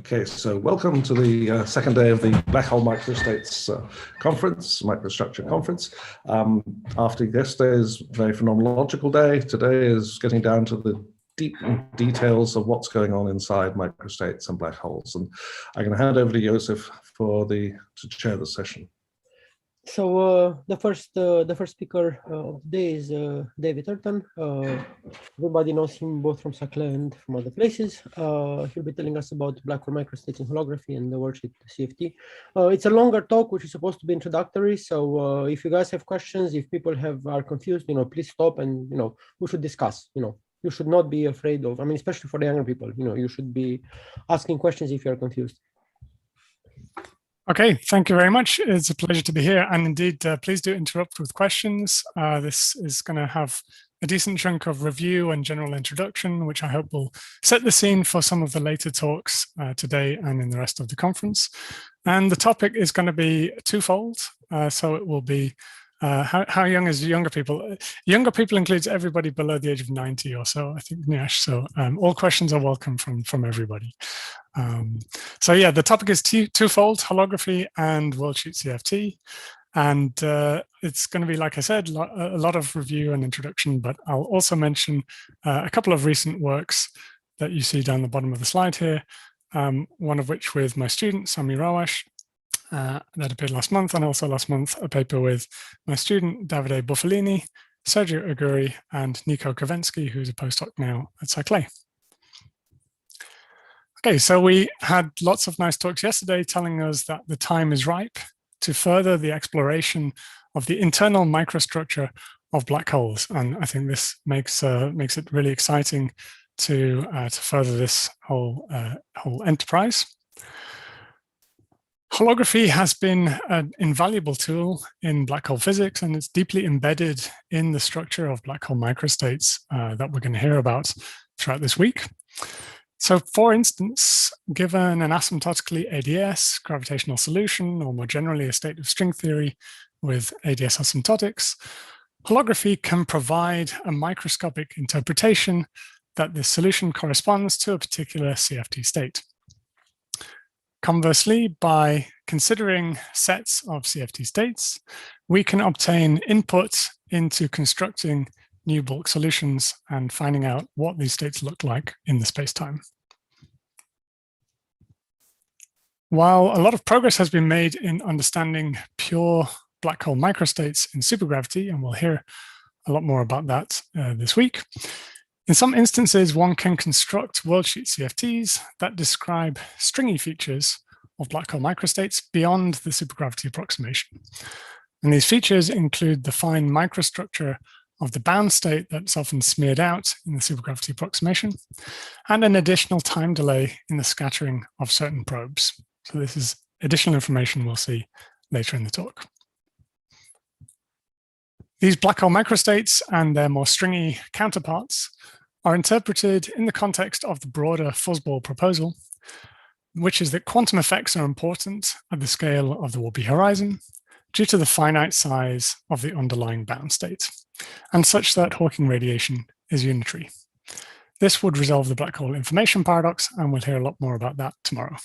Okay, so welcome to the second day of the Black Hole Microstates conference, microstructure conference. After yesterday's very phenomenological day, today is getting down to the deep details of what's going on inside microstates and black holes. And I'm going to hand over to Joseph to chair the session. So the first speaker of the day is David Turton. Everybody knows him both from Saclay and from other places. He'll be telling us about black hole microstates in holography and the worksheet CFT. It's a longer talk, which is supposed to be introductory. So if you guys have questions, if people are confused, please stop and we should discuss. You should not be afraid of. I mean, especially for the younger people. You should be asking questions if you are confused. Okay, thank you very much. It's a pleasure to be here. And indeed, please do interrupt with questions. This is going to have a decent chunk of review and general introduction, which I hope will set the scene for some of the later talks today and in the rest of the conference. And the topic is going to be twofold. So it will be how young is younger people? Younger people includes everybody below the age of 90 or so, I think, Nyash. So all questions are welcome from everybody. So yeah, the topic is twofold, holography and worldsheet CFT. And it's going to be, like I said, a lot of review and introduction, but I'll also mention a couple of recent works that you see down the bottom of the slide here, one of which with my student, Sami Rawash, that appeared last month, and also last month a paper with my student Davide Buffalini, Sergio Aguri, and Nico Kavensky, who's a postdoc now at Saclay. Okay, so we had lots of nice talks yesterday telling us that the time is ripe to further the exploration of the internal microstructure of black holes, and I think this makes it really exciting to further this whole enterprise. Holography has been an invaluable tool in black hole physics, and it's deeply embedded in the structure of black hole microstates that we're going to hear about throughout this week. So, for instance, given an asymptotically ADS gravitational solution, or more generally a state of string theory with ADS asymptotics, holography can provide a microscopic interpretation that the solution corresponds to a particular CFT state. Conversely, by considering sets of CFT states, we can obtain input into constructing new bulk solutions and finding out what these states look like in the space-time. While a lot of progress has been made in understanding pure black hole microstates in supergravity, and we'll hear a lot more about that this week, in some instances, one can construct worldsheet CFTs that describe stringy features of black hole microstates beyond the supergravity approximation. And these features include the fine microstructure of the bound state that's often smeared out in the supergravity approximation, and an additional time delay in the scattering of certain probes. So this is additional information we'll see later in the talk. These black hole microstates and their more stringy counterparts are interpreted in the context of the broader fuzzball proposal, which is that quantum effects are important at the scale of the warpy horizon due to the finite size of the underlying bound state, and such that Hawking radiation is unitary. This would resolve the black hole information paradox, and we'll hear a lot more about that tomorrow.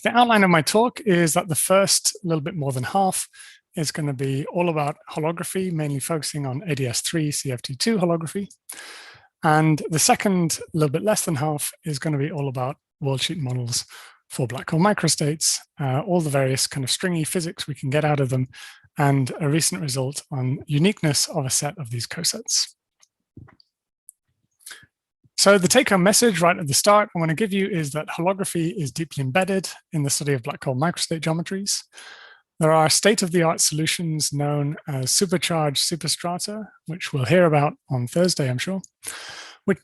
The outline of my talk is that the first little bit more than half is going to be all about holography, mainly focusing on ADS3 CFT2 holography. And the second little bit less than half is going to be all about worldsheet models for black hole microstates, all the various kind of stringy physics we can get out of them, and a recent result on uniqueness of a set of these cosets. So the take-home message right at the start I want to give you is that holography is deeply embedded in the study of black hole microstate geometries. There are state-of-the-art solutions known as supercharged superstrata, which we'll hear about on Thursday, I'm sure.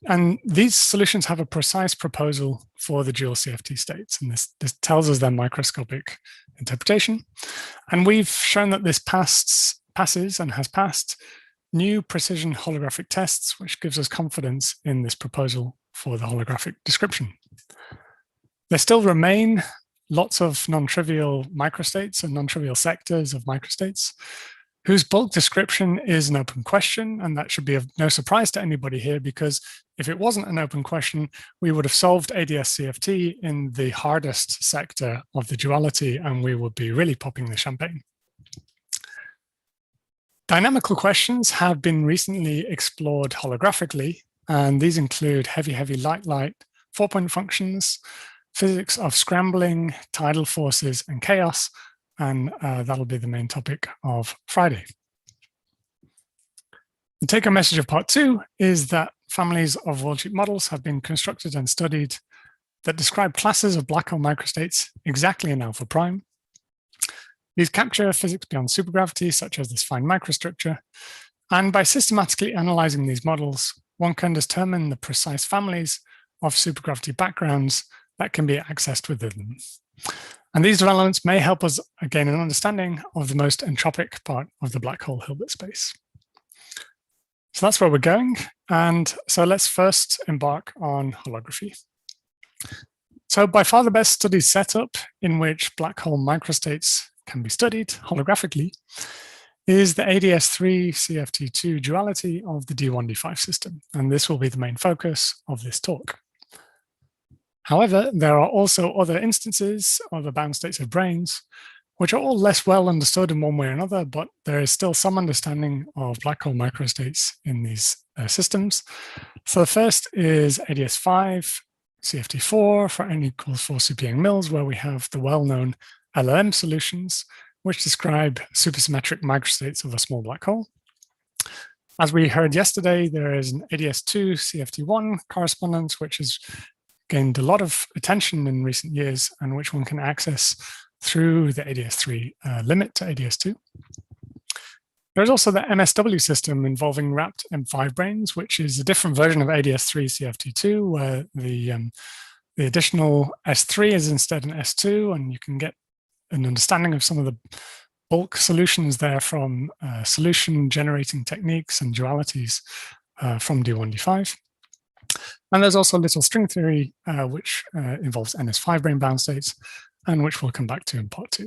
And these solutions have a precise proposal for the dual CFT states, and this tells us their microscopic interpretation. And we've shown that this passes and has passed new precision holographic tests, which gives us confidence in this proposal for the holographic description. There still remain lots of non-trivial microstates and non-trivial sectors of microstates. whose bulk description is an open question, and that should be of no surprise to anybody here, because if it wasn't an open question, we would have solved ADS-CFT in the hardest sector of the duality, and we would be really popping the champagne. Dynamical questions have been recently explored holographically, and these include heavy, light, 4-point functions, physics of scrambling, tidal forces, and chaos, and that'll be the main topic of Friday. The take-home message of part 2 is that families of worldsheet models have been constructed and studied that describe classes of black hole microstates exactly in alpha prime. These capture physics beyond supergravity, such as this fine microstructure, and by systematically analyzing these models, one can determine the precise families of supergravity backgrounds that can be accessed within them. And these developments may help us gain an understanding of the most entropic part of the black hole Hilbert space. So that's where we're going. And so let's first embark on holography. So by far the best studied setup in which black hole microstates can be studied holographically is the ADS3-CFT2 duality of the D1-D5 system. And this will be the main focus of this talk. However, there are also other instances of the bound states of branes, which are all less well understood in one way or another, but there is still some understanding of black hole microstates in these systems. So the first is ADS5, CFT4 for n equals 4 super-Yang mills, where we have the well-known LLM solutions, which describe supersymmetric microstates of a small black hole. As we heard yesterday, there is an ADS2 CFT1 correspondence, which has gained a lot of attention in recent years and which one can access through the ADS3 limit to ADS2. There's also the MSW system involving wrapped M5 branes, which is a different version of ADS3 CFT2, where the additional S3 is instead an S2, and you can get an understanding of some of the bulk solutions there from solution generating techniques and dualities from D1-D5. And there's also little string theory, which involves NS5 brane bound states, and which we'll come back to in part 2.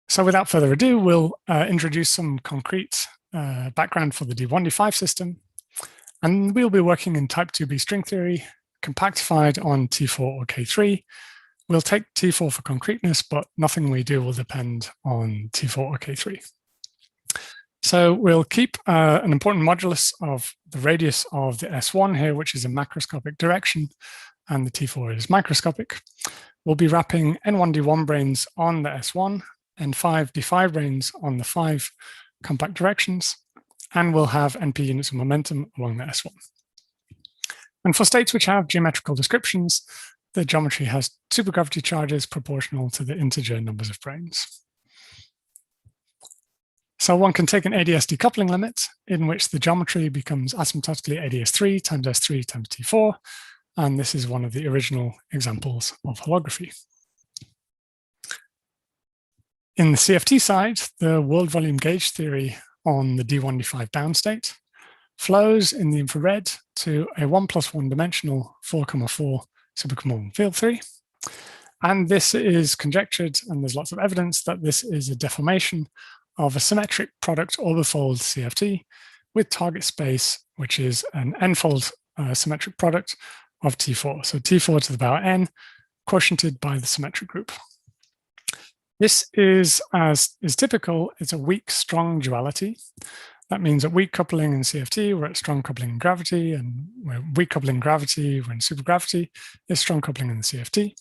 So without further ado, we'll introduce some concrete background for the D1-D5 system. And we'll be working in type 2b string theory, compactified on T4 or K3. We'll take T4 for concreteness, but nothing we do will depend on T4 or K3. So we'll keep an important modulus of the radius of the S1 here, which is a macroscopic direction, and the T4 is microscopic. We'll be wrapping N1D1 branes on the S1, N5D5 branes on the 5 compact directions, and we'll have NP units of momentum along the S1. And for states which have geometrical descriptions, the geometry has supergravity charges proportional to the integer numbers of branes. So one can take an ADS decoupling limit in which the geometry becomes asymptotically ADS3 times S3 times T4. And this is one of the original examples of holography. In the CFT side, the world volume gauge theory on the D1-D5 bound state flows in the infrared to a 1+1 dimensional 4,4 superconformal field theory. And this is conjectured, and there's lots of evidence that this is a deformation of a symmetric product orbifold CFT with target space, which is an n-fold symmetric product of T4. So T4 to the power n, quotiented by the symmetric group. This is, as is typical, it's a weak, strong duality. That means at weak coupling in CFT, we're at strong coupling in gravity, and we're weak coupling in gravity, we're in supergravity, is strong coupling in the CFT.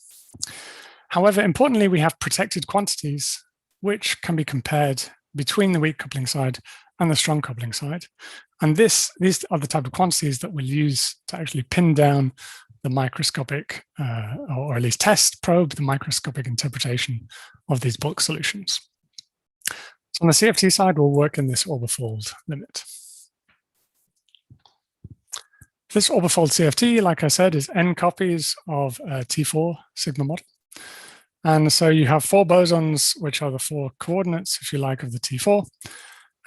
However, importantly, we have protected quantities which can be compared between the weak coupling side and the strong coupling side. And these are the type of quantities that we'll use to actually pin down the microscopic, or at least probe the microscopic interpretation of these bulk solutions. So on the CFT side, we'll work in this orbifold limit. This orbifold CFT, like I said, is n copies of a T4 sigma model. And so you have 4 bosons, which are the 4 coordinates, if you like, of the T4.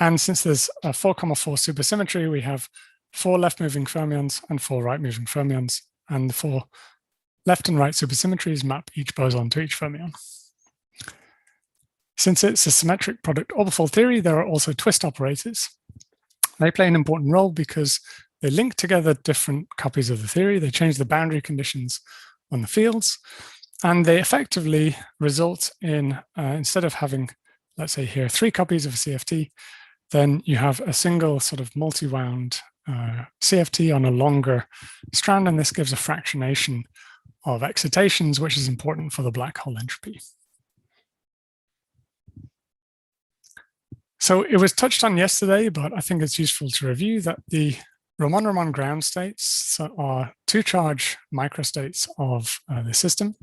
And since there's a 4,4 supersymmetry, we have 4 left-moving fermions and 4 right-moving fermions. And the 4 left and right supersymmetries map each boson to each fermion. Since it's a symmetric product orbifold theory, there are also twist operators. They play an important role because they link together different copies of the theory. They change the boundary conditions on the fields, and they effectively result in, instead of having, let's say here, 3 copies of a CFT, then you have a single sort of multi-wound CFT on a longer strand, and this gives a fractionation of excitations, which is important for the black hole entropy. So it was touched on yesterday, but I think it's useful to review that the Ramon-Ramon ground states are 2-charge microstates of the system.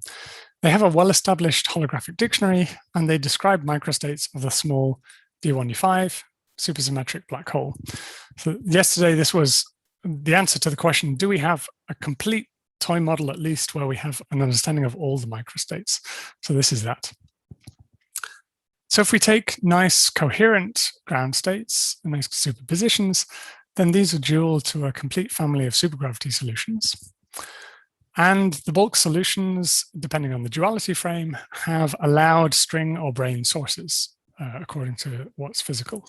They have a well-established holographic dictionary, and they describe microstates of the small D1D5 supersymmetric black hole. So yesterday, this was the answer to the question, do we have a complete toy model at least where we have an understanding of all the microstates? So this is that. So if we take nice coherent ground states, nice superpositions, then these are dual to a complete family of supergravity solutions. And the bulk solutions, depending on the duality frame, have allowed string or brane sources, according to what's physical.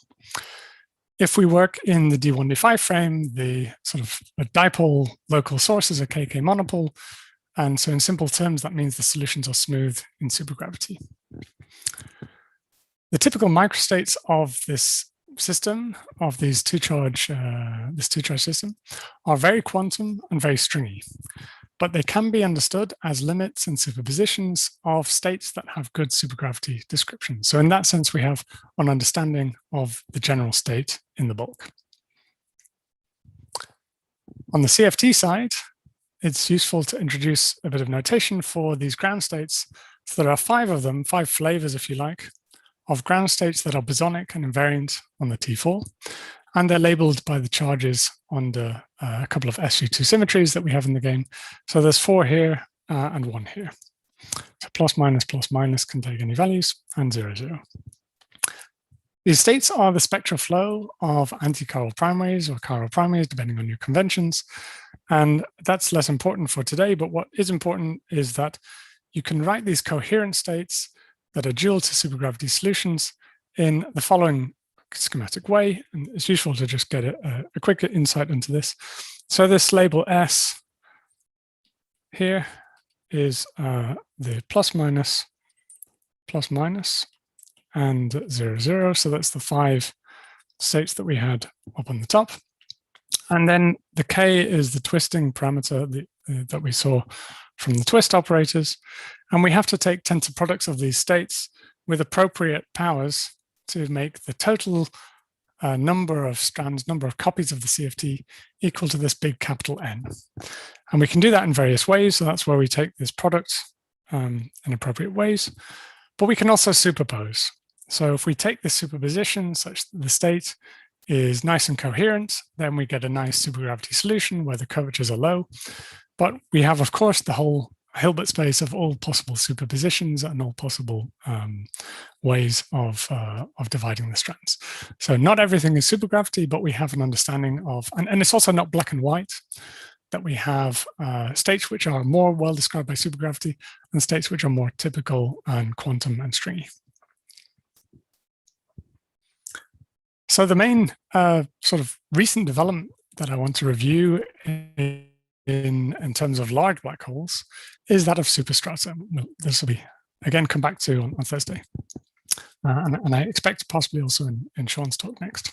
If we work in the D1D5 frame, the sort of a dipole local source is a KK monopole. And so in simple terms, that means the solutions are smooth in supergravity. The typical microstates of this system, of these two-charge system, are very quantum and very stringy, but they can be understood as limits and superpositions of states that have good supergravity description. So in that sense, we have an understanding of the general state in the bulk. On the CFT side, it's useful to introduce a bit of notation for these ground states. So there are 5 of them, 5 flavors, if you like, of ground states that are bosonic and invariant on the T4, and they're labeled by the charges under a couple of SU2 symmetries that we have in the game. So there's 4 here and 1 here. So plus minus can take any values, and 0, 0. These states are the spectral flow of anti-chiral primaries or chiral primaries, depending on your conventions. And that's less important for today, but what is important is that you can write these coherent states that are dual to supergravity solutions in the following schematic way. And it's useful to just get a quick insight into this. So this label S here is the plus minus, and 0, 0. So that's the 5 states that we had up on the top. And then the K is the twisting parameter that we saw from the twist operators. And we have to take tensor products of these states with appropriate powers to make the total number of strands, number of copies of the CFT equal to this big capital N. And we can do that in various ways. So that's where we take this product in appropriate ways. But we can also superpose. So if we take this superposition such that the state is nice and coherent, then we get a nice supergravity solution where the curvatures are low. But we have, of course, the whole Hilbert space of all possible superpositions and all possible ways of dividing the strands. So not everything is supergravity, but we have an understanding of, and it's also not black and white, that we have states which are more well described by supergravity and states which are more typical and quantum and stringy. So the main sort of recent development that I want to review in terms of large black holes is that of superstrata. This will be, again, come back to on Thursday. And I expect possibly also in Sean's talk next.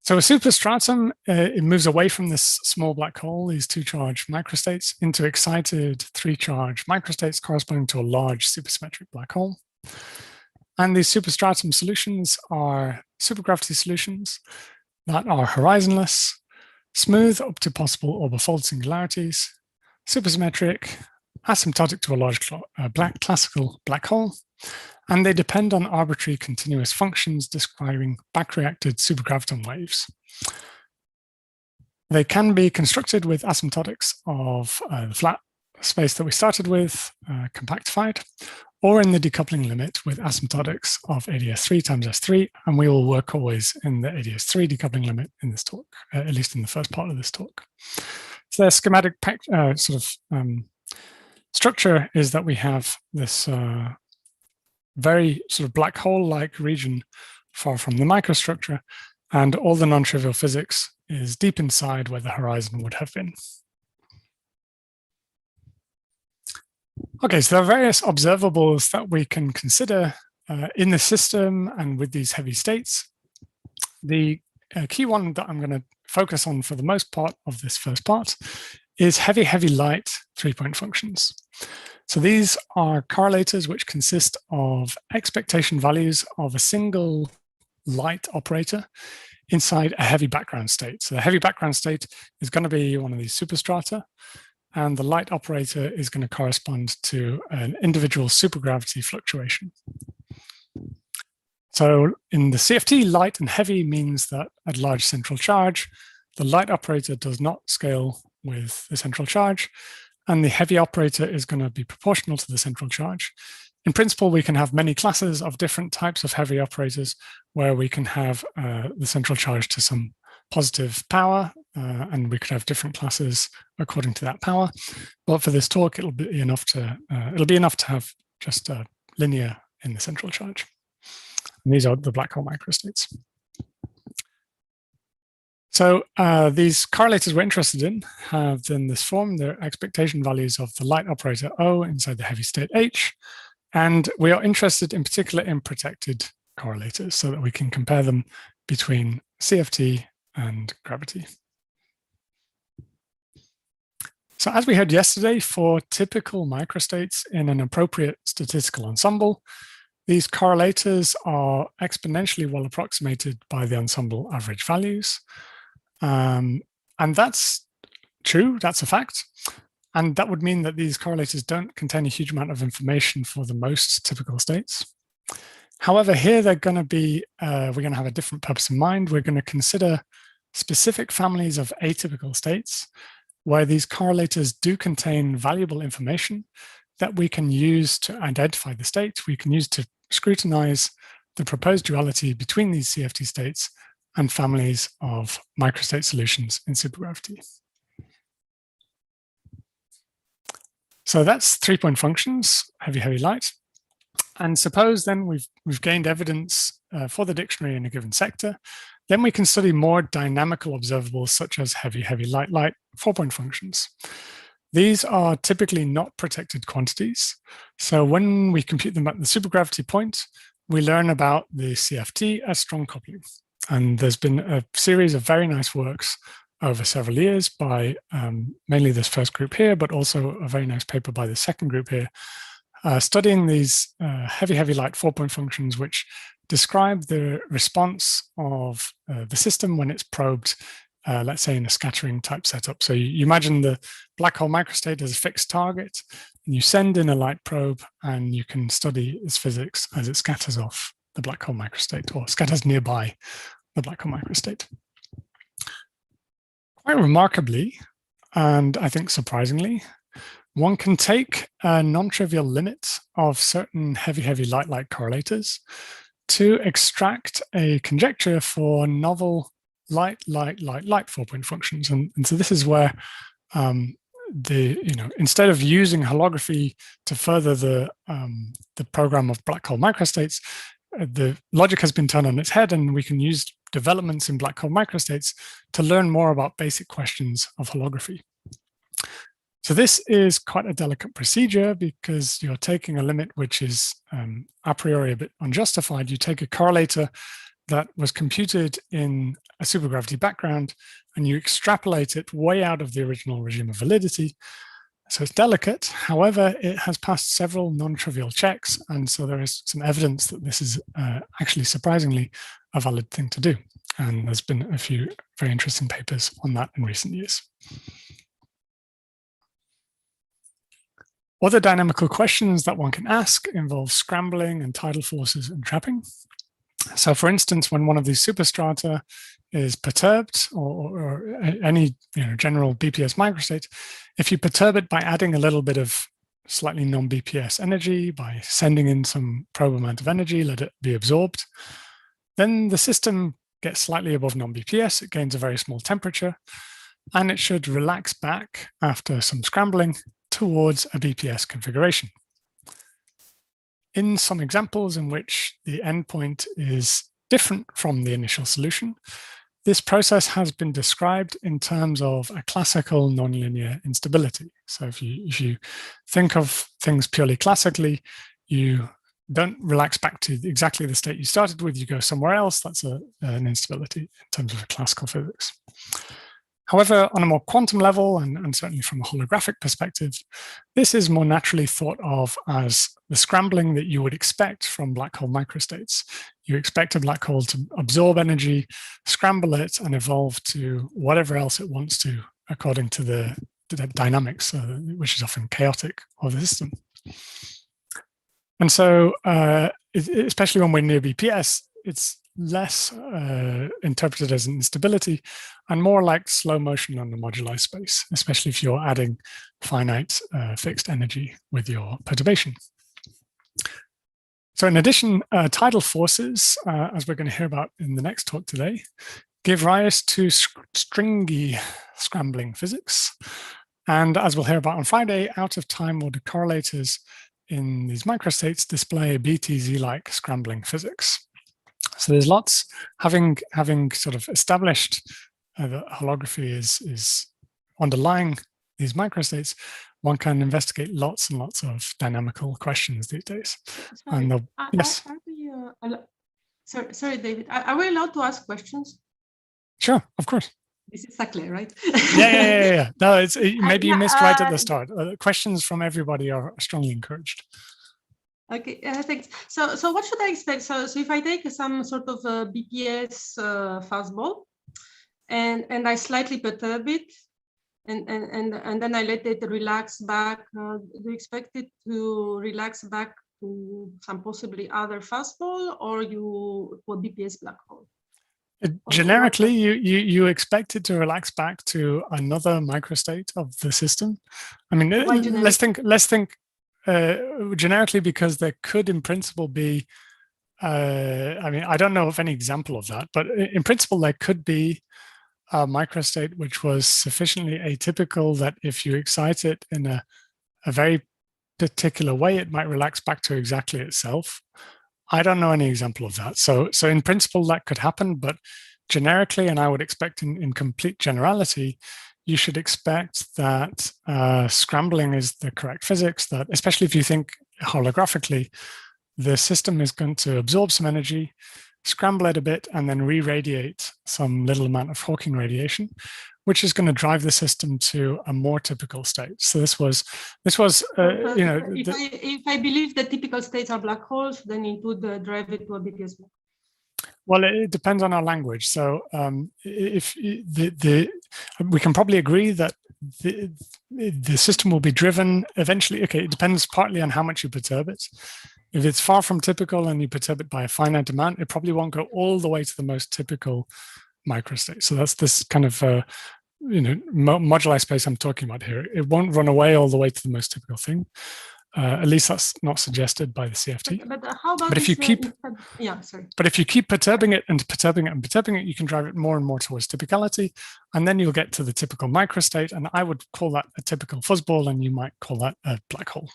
So a superstratum, it moves away from this small black hole, these 2-charge microstates, into excited 3-charge microstates corresponding to a large supersymmetric black hole. And these superstratum solutions are supergravity solutions that are horizonless, smooth up to possible orbifold singularities, supersymmetric, asymptotic to a large classical black hole, and they depend on arbitrary continuous functions describing backreacted supergraviton waves. They can be constructed with asymptotics of the flat space that we started with, compactified, or in the decoupling limit with asymptotics of ADS3 times S3, and we will work always in the ADS3 decoupling limit in this talk, at least in the first part of this talk. So their schematic structure is that we have this very sort of black hole-like region far from the microstructure, and all the non-trivial physics is deep inside where the horizon would have been. Okay, so there are various observables that we can consider in the system and with these heavy states. The key one that I'm going to focus on for the most part of this first part is heavy, heavy light three-point functions. So these are correlators which consist of expectation values of a single light operator inside a heavy background state. So the heavy background state is going to be one of these superstrata, and the light operator is going to correspond to an individual supergravity fluctuation. So in the CFT, light and heavy means that at large central charge, the light operator does not scale with the central charge, and the heavy operator is going to be proportional to the central charge. In principle, we can have many classes of different types of heavy operators where we can have the central charge to some positive power, and we could have different classes according to that power. But for this talk, it'll be enough to have just a linear in the central charge. And these are the black hole microstates. So these correlators we're interested in have then this form. They're expectation values of the light operator O inside the heavy state H. And we are interested in particular in protected correlators so that we can compare them between CFT and gravity. So as we heard yesterday, for typical microstates in an appropriate statistical ensemble, these correlators are exponentially well approximated by the ensemble average values. And that's true, that's a fact. And that would mean that these correlators don't contain a huge amount of information for the most typical states. However, here they're going to be, we're going to have a different purpose in mind. We're going to consider specific families of atypical states where these correlators do contain valuable information that we can use to identify the state. We can use to scrutinize the proposed duality between these CFT states and families of microstate solutions in supergravity. So that's three-point functions, heavy, heavy, light. And suppose then we've gained evidence for the dictionary in a given sector. Then we can study more dynamical observables such as heavy, heavy, light, light, four-point functions. These are typically not protected quantities. So when we compute them at the supergravity point, we learn about the CFT as strong coupling. And there's been a series of very nice works over several years by mainly this first group here, but also a very nice paper by the second group here, studying these heavy, heavy, light four-point functions, which describe the response of the system when it's probed, let's say in a scattering type setup. So you imagine the black hole microstate as a fixed target, and you send in a light probe, and you can study its physics as it scatters off the black hole microstate or scatters nearby the black hole microstate. Quite remarkably, and I think surprisingly, one can take a non-trivial limit of certain heavy, heavy, light, light correlators to extract a conjecture for novel light, light, light, light four-point functions. And so this is where instead of using holography to further the program of black hole microstates, the logic has been turned on its head, and we can use developments in black hole microstates to learn more about basic questions of holography. So this is quite a delicate procedure because you're taking a limit which is a priori a bit unjustified. You take a correlator that was computed in a supergravity background and you extrapolate it way out of the original regime of validity. So it's delicate. However, it has passed several non-trivial checks. And so there is some evidence that this is actually surprisingly a valid thing to do. And there's been a few very interesting papers on that in recent years. Other dynamical questions that one can ask involve scrambling and tidal forces and trapping. So for instance, when one of these superstrata is perturbed or any general BPS microstate, if you perturb it by adding a little bit of slightly non-BPS energy, by sending in some probe amount of energy, let it be absorbed, then the system gets slightly above non-BPS, it gains a very small temperature, and it should relax back after some scrambling towards a BPS configuration. in some examples in which the endpoint is different from the initial solution, this process has been described in terms of a classical nonlinear instability. So if you think of things purely classically, you don't relax back to exactly the state you started with, you go somewhere else. That's an instability in terms of classical physics. However, on a more quantum level, and certainly from a holographic perspective, this is more naturally thought of as the scrambling that you would expect from black hole microstates. You expect a black hole to absorb energy, scramble it, and evolve to whatever else it wants to, according to the dynamics, which is often chaotic, of the system. And so, especially when we're near BPS, it's less interpreted as an instability and more like slow motion on the moduli space, especially if you're adding finite fixed energy with your perturbation. So in addition, tidal forces, as we're going to hear about in the next talk today, give rise to stringy scrambling physics. And as we'll hear about on Friday, out of time order correlators in these microstates display BTZ-like scrambling physics. So there's lots, having sort of established that holography is underlying these microstates, one can investigate lots and lots of dynamical questions these days. Sorry, And yes. Sorry, David. Are we allowed to ask questions? Sure, of course. This is Sacle, right? Yeah. No, maybe you missed right at the start. Questions from everybody are strongly encouraged. Okay, thanks. So what should I expect? So if I take some sort of BPS fastball and I slightly perturb it and then I let it relax back, do you expect it to relax back to some possibly other fastball or to a BPS black hole? Generically, you expect it to relax back to another microstate of the system. I mean, let's think generically, because there could in principle be, I mean, I don't know of any example of that, but in principle, there could be a microstate which was sufficiently atypical that if you excite it in a very particular way, it might relax back to exactly itself. I don't know any example of that. So in principle, that could happen, but generically, and I would expect in complete generality, you should expect that scrambling is the correct physics, that especially if you think holographically, the system is going to absorb some energy, scramble it a bit, and then re-radiate some little amount of Hawking radiation, which is going to drive the system to a more typical state. So this was you know. If I believe that typical states are black holes, then it would drive it to a BPS black. Well, it depends on our language. So if we can probably agree that the system will be driven eventually. Okay, it depends partly on how much you perturb it. If it's far from typical and you perturb it by a finite amount, it probably won't go all the way to the most typical microstate. So that's this kind of moduli space I'm talking about here. It won't run away all the way to the most typical thing. At least that's not suggested by the CFT. But how about? But if you keep, sorry. But if you keep perturbing it and perturbing it and perturbing it, you can drive it more and more towards typicality, and then you'll get to the typical microstate. And I would call that a typical fuzzball, and you might call that a black hole.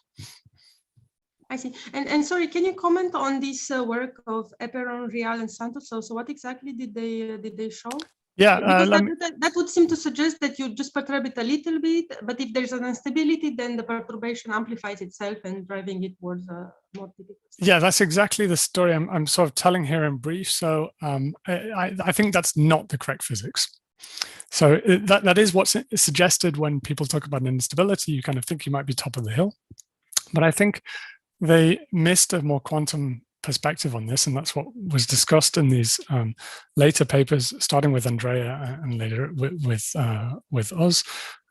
I see. And sorry, can you comment on this work of Eperon, Real, and Santos? So what exactly did they show? Yeah, that would seem to suggest that you just perturb it a little bit, but if there's an instability, then the perturbation amplifies itself and driving it towards a more typical state. Yeah, that's exactly the story I'm sort of telling here in brief. So I think that's not the correct physics. So that is what's suggested when people talk about an instability. You kind of think you might be top of the hill, but I think they missed a more quantum perspective on this, and that's what was discussed in these later papers, starting with Andrea and later with us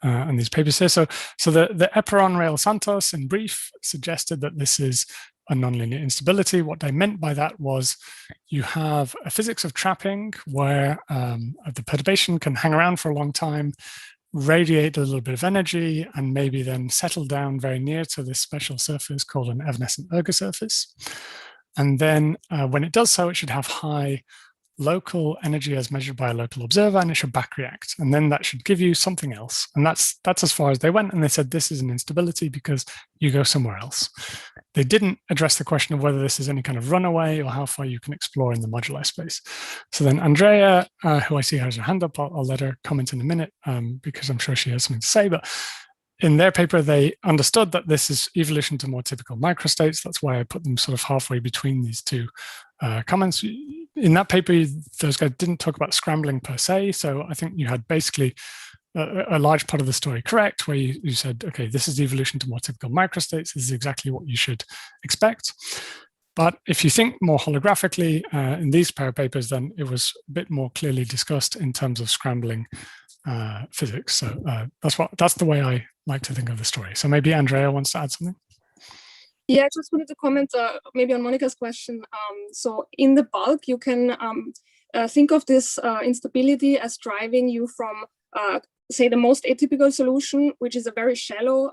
and these papers here. So the Eperon Real Santos, in brief, suggested that this is a nonlinear instability. What they meant by that was you have a physics of trapping where the perturbation can hang around for a long time, radiate a little bit of energy, and maybe then settle down very near to this special surface called an evanescent ergo surface. And then when it does so, it should have high local energy as measured by a local observer, and it should back react. And then that should give you something else. And that's as far as they went. And they said, this is an instability because you go somewhere else. They didn't address the question of whether this is any kind of runaway or how far you can explore in the moduli space. So then Andrea, who I see has her hand up, I'll let her comment in a minute because I'm sure she has something to say. But in their paper, they understood that this is evolution to more typical microstates. That's why I put them sort of halfway between these two comments. In that paper, those guys didn't talk about scrambling per se. So I think you had basically a large part of the story correct, where you said, okay, this is the evolution to more typical microstates. This is exactly what you should expect. But if you think more holographically in these pair of papers, then it was a bit more clearly discussed in terms of scrambling physics. So that's the way I like to think of the story. So maybe Andrea wants to add something. Yeah, I just wanted to comment maybe on Monica's question. So in the bulk, you can think of this instability as driving you from, say, the most atypical solution, which is a very shallow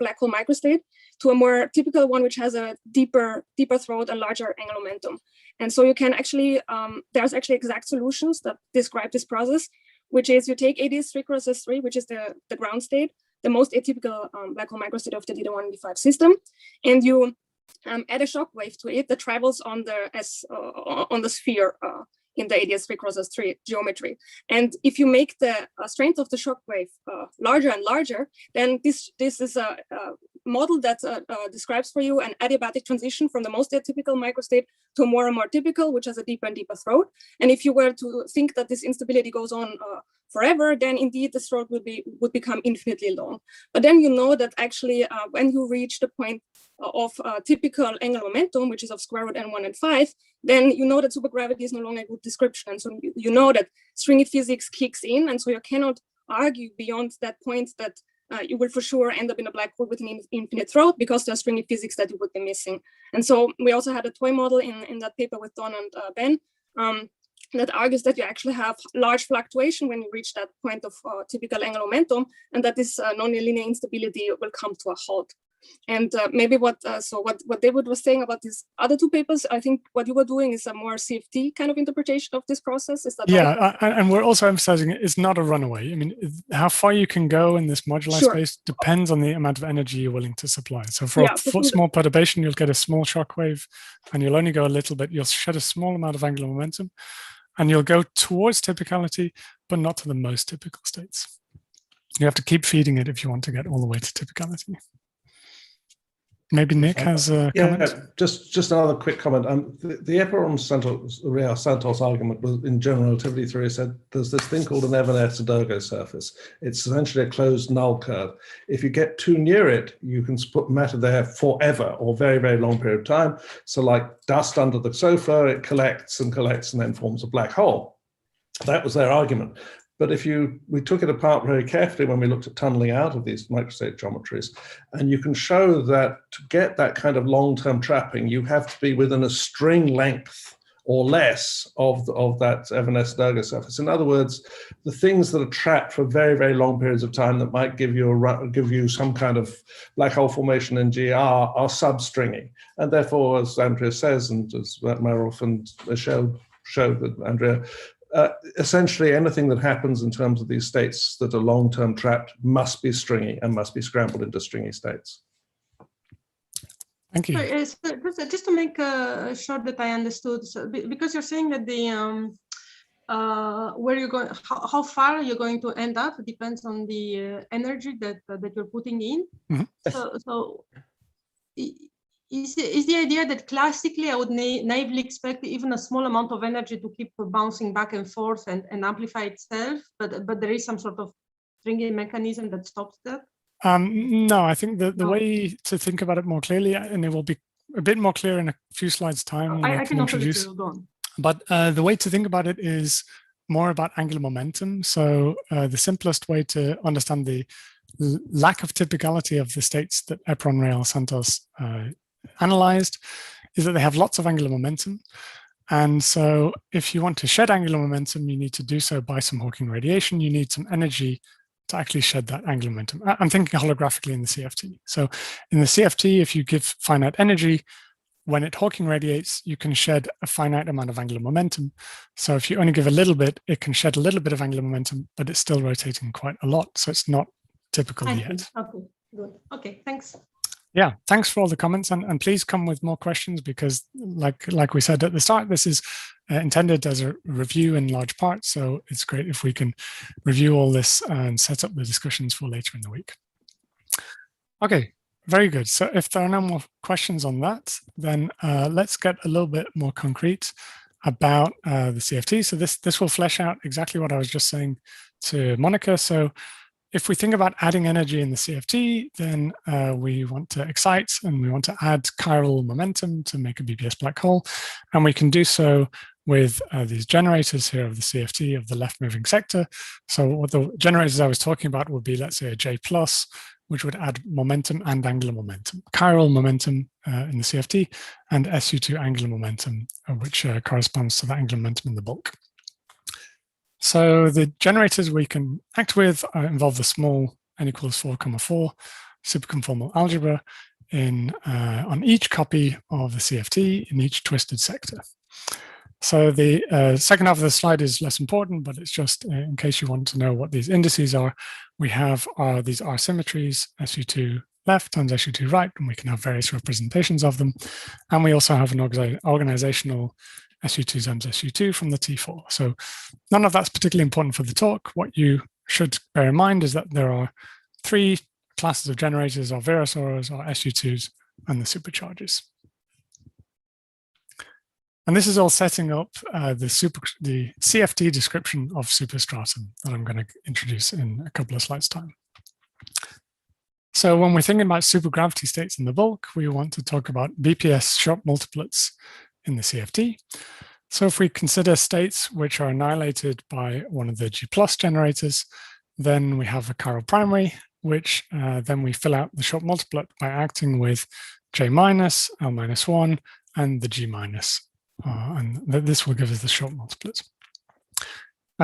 black hole microstate, to a more typical one, which has a deeper throat and larger angular momentum. And so you can actually, there's actually exact solutions that describe this process, which is you take ADS3×3, which is the ground state, the most atypical black hole microstate of the D1 D5 system, and you add a shock wave to it that travels on the sphere in the ADS3×3 geometry. And if you make the strength of the shock wave larger and larger, then this is a model that describes for you an adiabatic transition from the most atypical microstate to a more and more typical, which has a deeper and deeper throat. And if you were to think that this instability goes on forever, then indeed the throat would become infinitely long. But then you know that actually when you reach the point of typical angular momentum, which is of square root n1 and 5, then you know that supergravity is no longer a good description. And so you know that stringy physics kicks in, and so you cannot argue beyond that point that you will for sure end up in a black hole with an infinite throat because there's stringy physics that you would be missing. And so we also had a toy model in that paper with Don and Ben that argues that you actually have large fluctuation when you reach that point of typical angular momentum, and that this nonlinear instability will come to a halt. And maybe what David was saying about these other two papers, I think what you were doing is a more CFT kind of interpretation of this process. Is that right? And we're also emphasizing it's not a runaway. I mean, how far you can go in this modular space depends on the amount of energy you're willing to supply. So for a small perturbation, you'll get a small shock wave, and you'll only go a little bit. You'll shed a small amount of angular momentum, and you'll go towards typicality, but not to the most typical states. You have to keep feeding it if you want to get all the way to typicality. Maybe Nick has a comment? Just another quick comment. The Eperon-Santos argument was, in general relativity theory, said there's this thing called an Evanescent-Ergo surface. It's essentially a closed null curve. If you get too near it, you can put matter there forever or very, very long period of time. So like dust under the sofa, it collects and then forms a black hole. That was their argument. But we took it apart very carefully when we looked at tunneling out of these microstate geometries, and you can show that to get that kind of long-term trapping, you have to be within a string length or less of that evanescent-Ergo surface. In other words, the things that are trapped for very, very long periods of time that might give you some kind of black hole formation in GR are substringy, and therefore, as Andrea says, and as Meryl and showed that Andrea. Essentially, anything that happens in terms of these states that are long-term trapped must be stringy and must be scrambled into stringy states. Thank you. Just to make sure that I understood, so because you're saying that the where you're going, how far you're going to end up depends on the energy that you're putting in. Mm-hmm. So is the idea that classically I would naively expect even a small amount of energy to keep bouncing back and forth and amplify itself, but there is some sort of stringy mechanism that stops that? No, I think the way to think about it more clearly, and it will be a bit more clear in a few slides' time. I can introduce. But the way to think about it is more about angular momentum. So the simplest way to understand the lack of typicality of the states that Eperon, Real, Santos analyzed is that they have lots of angular momentum. And so if you want to shed angular momentum, you need to do so by some Hawking radiation. You need some energy to actually shed that angular momentum. I'm thinking holographically in the CFT. So in the CFT, if you give finite energy, when it Hawking radiates, you can shed a finite amount of angular momentum. So if you only give a little bit, it can shed a little bit of angular momentum, but it's still rotating quite a lot. So it's not typical yet. Okay, good. Okay, thanks. Yeah, thanks for all the comments, and please come with more questions, because like we said at the start, this is intended as a review in large part. So it's great if we can review all this and set up the discussions for later in the week. Okay, very good. So if there are no more questions on that, then let's get a little bit more concrete about the CFT. So this will flesh out exactly what I was just saying to Monica. So if we think about adding energy in the CFT, then we want to excite and we want to add chiral momentum to make a BPS black hole. And we can do so with these generators here of the CFT of the left moving sector. So what the generators I was talking about would be, let's say, a J+, which would add momentum and angular momentum, chiral momentum in the CFT, and SU2 angular momentum, which corresponds to the angular momentum in the bulk. So the generators we can act with involve the small n equals 4,4 superconformal algebra on each copy of the CFT in each twisted sector. So the second half of the slide is less important, but it's just in case you want to know what these indices are. We have these R symmetries, SU2 left times SU2 right, and we can have various representations of them. And we also have an organizational SU2 times SU2 from the T4. So none of that's particularly important for the talk. What you should bear in mind is that there are 3 classes of generators, or Virasauras, or SU2s, and the superchargers. And this is all setting up the CFT description of superstratum that I'm going to introduce in a couple of slides' time. So when we're thinking about supergravity states in the bulk, we want to talk about BPS sharp multiplets in the CFT. So if we consider states which are annihilated by one of the G+ generators, then we have a chiral primary, which then we fill out the short multiplet by acting with J-, L-1, and the G-. And this will give us the short multiplet.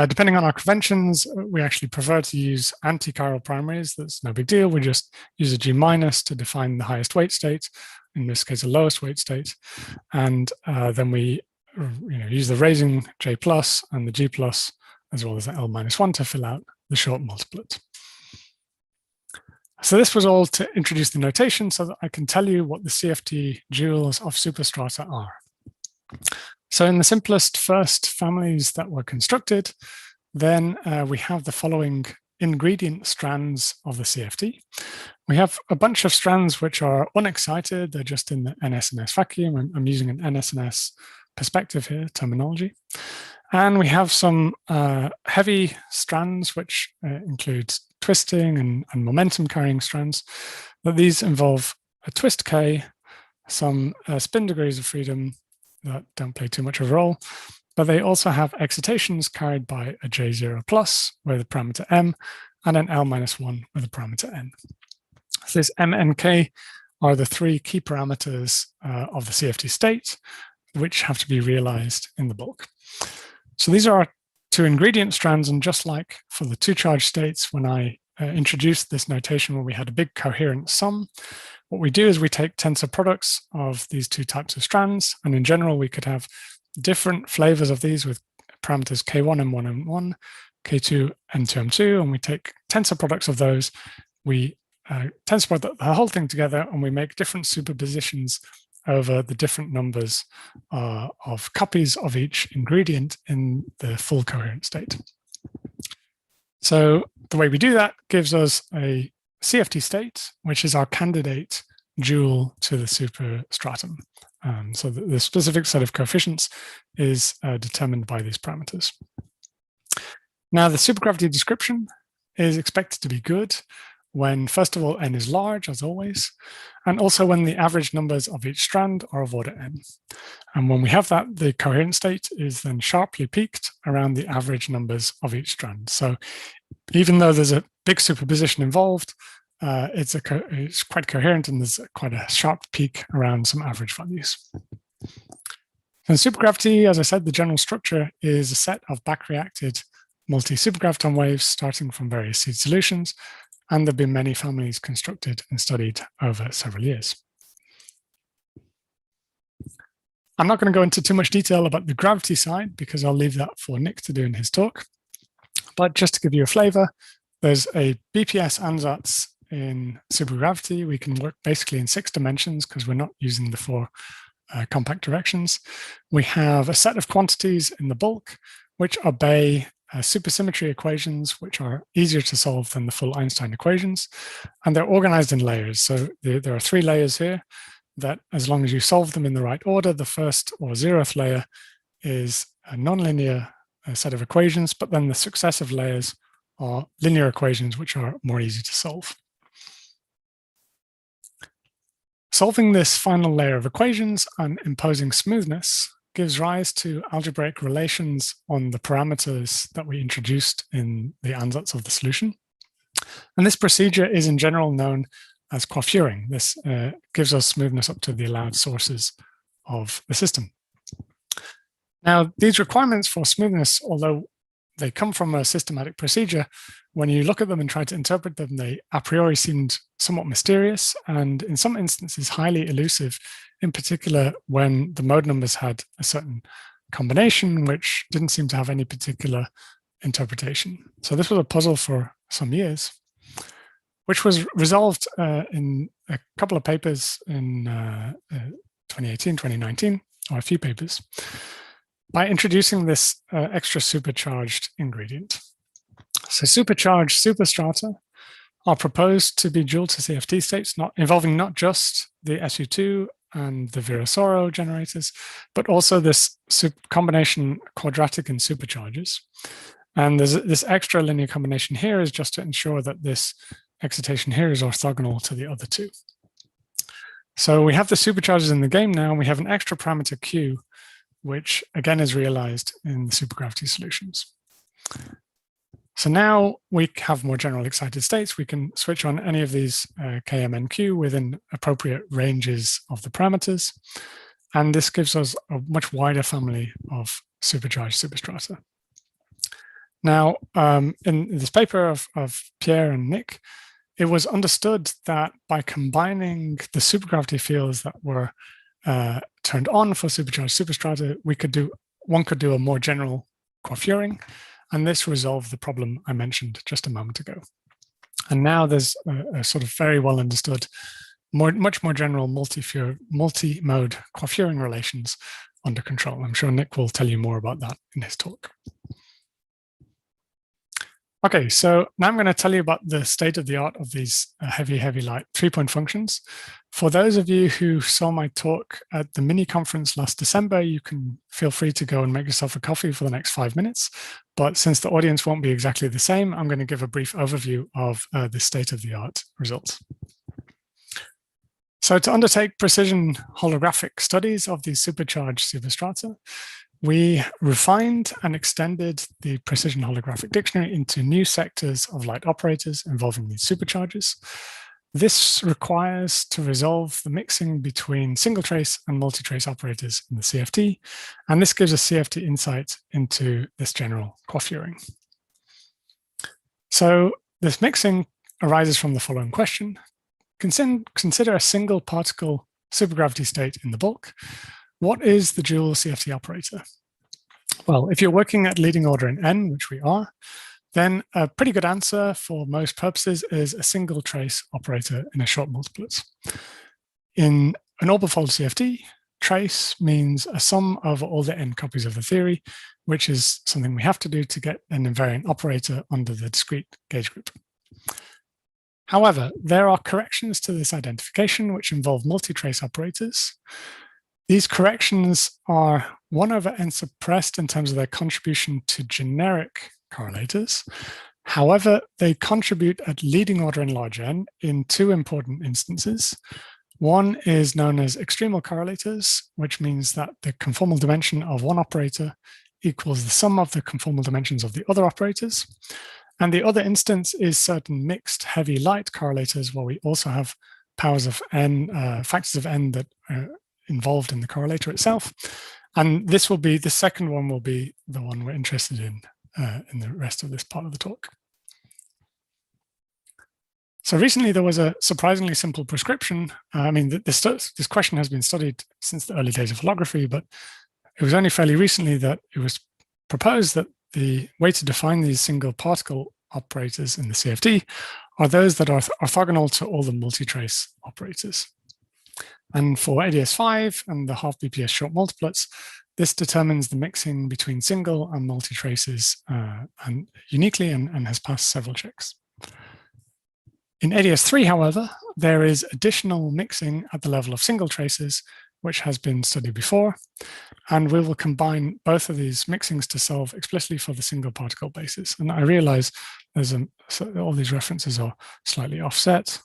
Depending on our conventions, we actually prefer to use anti-chiral primaries. That's no big deal. We just use a G- to define the highest weight state, in this case, a lowest weight state. And then we use the raising J+ and the G+, as well as the L-1 to fill out the short multiplet. So this was all to introduce the notation so that I can tell you what the CFT joules of superstrata are. So in the simplest first families that were constructed, then we have the following ingredient strands of the CFT. We have a bunch of strands which are unexcited. They're just in the NS&S vacuum. I'm using an NS&S perspective here, terminology. And we have some heavy strands, which include twisting and momentum carrying strands. But these involve a twist K, some spin degrees of freedom that don't play too much of a role, but they also have excitations carried by a J0+ with a parameter M and an L-1 with a parameter N. So this M and K are the 3 key parameters of the CFT state, which have to be realized in the bulk. So these are our 2 ingredient strands, and just like for the 2 charge states, when I introduced this notation where we had a big coherent sum, what we do is we take tensor products of these 2 types of strands, and in general we could have different flavors of these with parameters K1, M1, M1, K2, N2, M2, and we take tensor products of those, we tensor product the whole thing together, and we make different superpositions over the different numbers of copies of each ingredient in the full coherent state. So the way we do that gives us a CFT state, which is our candidate joule to the superstratum. So the specific set of coefficients is determined by these parameters. Now, the supergravity description is expected to be good when, first of all, n is large, as always, and also when the average numbers of each strand are of order n. And when we have that, the coherent state is then sharply peaked around the average numbers of each strand. So even though there's a big superposition involved, it's quite coherent, and there's quite a sharp peak around some average values. In supergravity, as I said, the general structure is a set of back-reacted multi-supergraviton waves starting from various seed solutions, and there have been many families constructed and studied over several years. I'm not going to go into too much detail about the gravity side because I'll leave that for Nick to do in his talk. But just to give you a flavor, there's a BPS ansatz in supergravity. We can work basically in 6 dimensions because we're not using the 4 compact directions. We have a set of quantities in the bulk which obey supersymmetry equations, which are easier to solve than the full Einstein equations. And they're organized in layers. So there are 3 layers here that, as long as you solve them in the right order, the first or 0th layer is a nonlinear set of equations, but then the successive layers are linear equations, which are more easy to solve. Solving this final layer of equations and imposing smoothness gives rise to algebraic relations on the parameters that we introduced in the ansatz of the solution. And this procedure is in general known as coiffuring. This gives us smoothness up to the allowed sources of the system. Now, these requirements for smoothness, although they come from a systematic procedure, when you look at them and try to interpret them, they a priori seemed somewhat mysterious and in some instances highly elusive, in particular when the mode numbers had a certain combination which didn't seem to have any particular interpretation. So this was a puzzle for some years, which was resolved in a couple of papers in 2018, 2019, or a few papers, by introducing this extra supercharged ingredient. So supercharged superstrata are proposed to be dual to CFT states, involving not just the SU2 and the Virasoro generators, but also this combination quadratic and supercharges. And there's this extra linear combination here is just to ensure that this excitation here is orthogonal to the other 2. So we have the supercharges in the game now, and we have an extra parameter Q, which again is realized in the supergravity solutions. So now we have more general excited states. We can switch on any of these KMNQ within appropriate ranges of the parameters. And this gives us a much wider family of supercharged superstrata. Now, in this paper of Pierre and Nick, it was understood that by combining the supergravity fields that were turned on for supercharged superstrata, one could do a more general coiffuring, and this resolved the problem I mentioned just a moment ago. And now there's a sort of very well understood, much more general multi-mode coiffuring relations under control. I'm sure Nick will tell you more about that in his talk. Okay, so now I'm going to tell you about the state of the art of these heavy light 3-point functions. For those of you who saw my talk at the mini conference last December, you can feel free to go and make yourself a coffee for the next 5 minutes. But since the audience won't be exactly the same, I'm going to give a brief overview of the state of the art results. So to undertake precision holographic studies of these supercharged superstrata, we refined and extended the precision holographic dictionary into new sectors of light operators involving these supercharges. This requires to resolve the mixing between single trace and multi-trace operators in the CFT, and this gives us CFT insight into this general coiffuring. So this mixing arises from the following question. Consider a single particle supergravity state in the bulk. What is the dual CFT operator? Well, if you're working at leading order in N, which we are, then a pretty good answer for most purposes is a single trace operator in a short multiplets. In an orbifold CFT, trace means a sum over all the N copies of the theory, which is something we have to do to get an invariant operator under the discrete gauge group. However, there are corrections to this identification which involve multi-trace operators. These corrections are 1 over n suppressed in terms of their contribution to generic correlators. However, they contribute at leading order in large N in 2 important instances. One is known as extremal correlators, which means that the conformal dimension of one operator equals the sum of the conformal dimensions of the other operators. And the other instance is certain mixed heavy light correlators, where we also have powers of n, factors of n that are involved in the correlator itself. And this will be, the second one will be the one we're interested in the rest of this part of the talk. So recently there was a surprisingly simple prescription. I mean, this question has been studied since the early days of holography, but it was only fairly recently that it was proposed that the way to define these single particle operators in the CFD are those that are orthogonal to all the multitrace operators. And for ADS5 and the half BPS short multiplets, this determines the mixing between single and multi-traces and uniquely and has passed several checks. In ADS3, however, there is additional mixing at the level of single traces, which has been studied before, and we will combine both of these mixings to solve explicitly for the single particle basis. And I realize there's so all these references are slightly offset,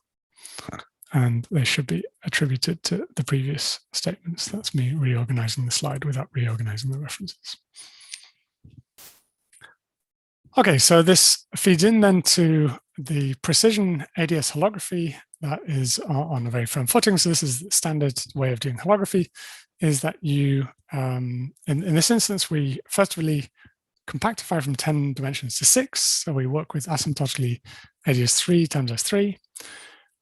and they should be attributed to the previous statements. That's me reorganizing the slide without reorganizing the references. Okay, so this feeds in then to the precision ADS holography that is on a very firm footing. So this is the standard way of doing holography, is that you, in this instance, we first really compactify from 10 dimensions to 6. So we work with asymptotically ADS3 times S3.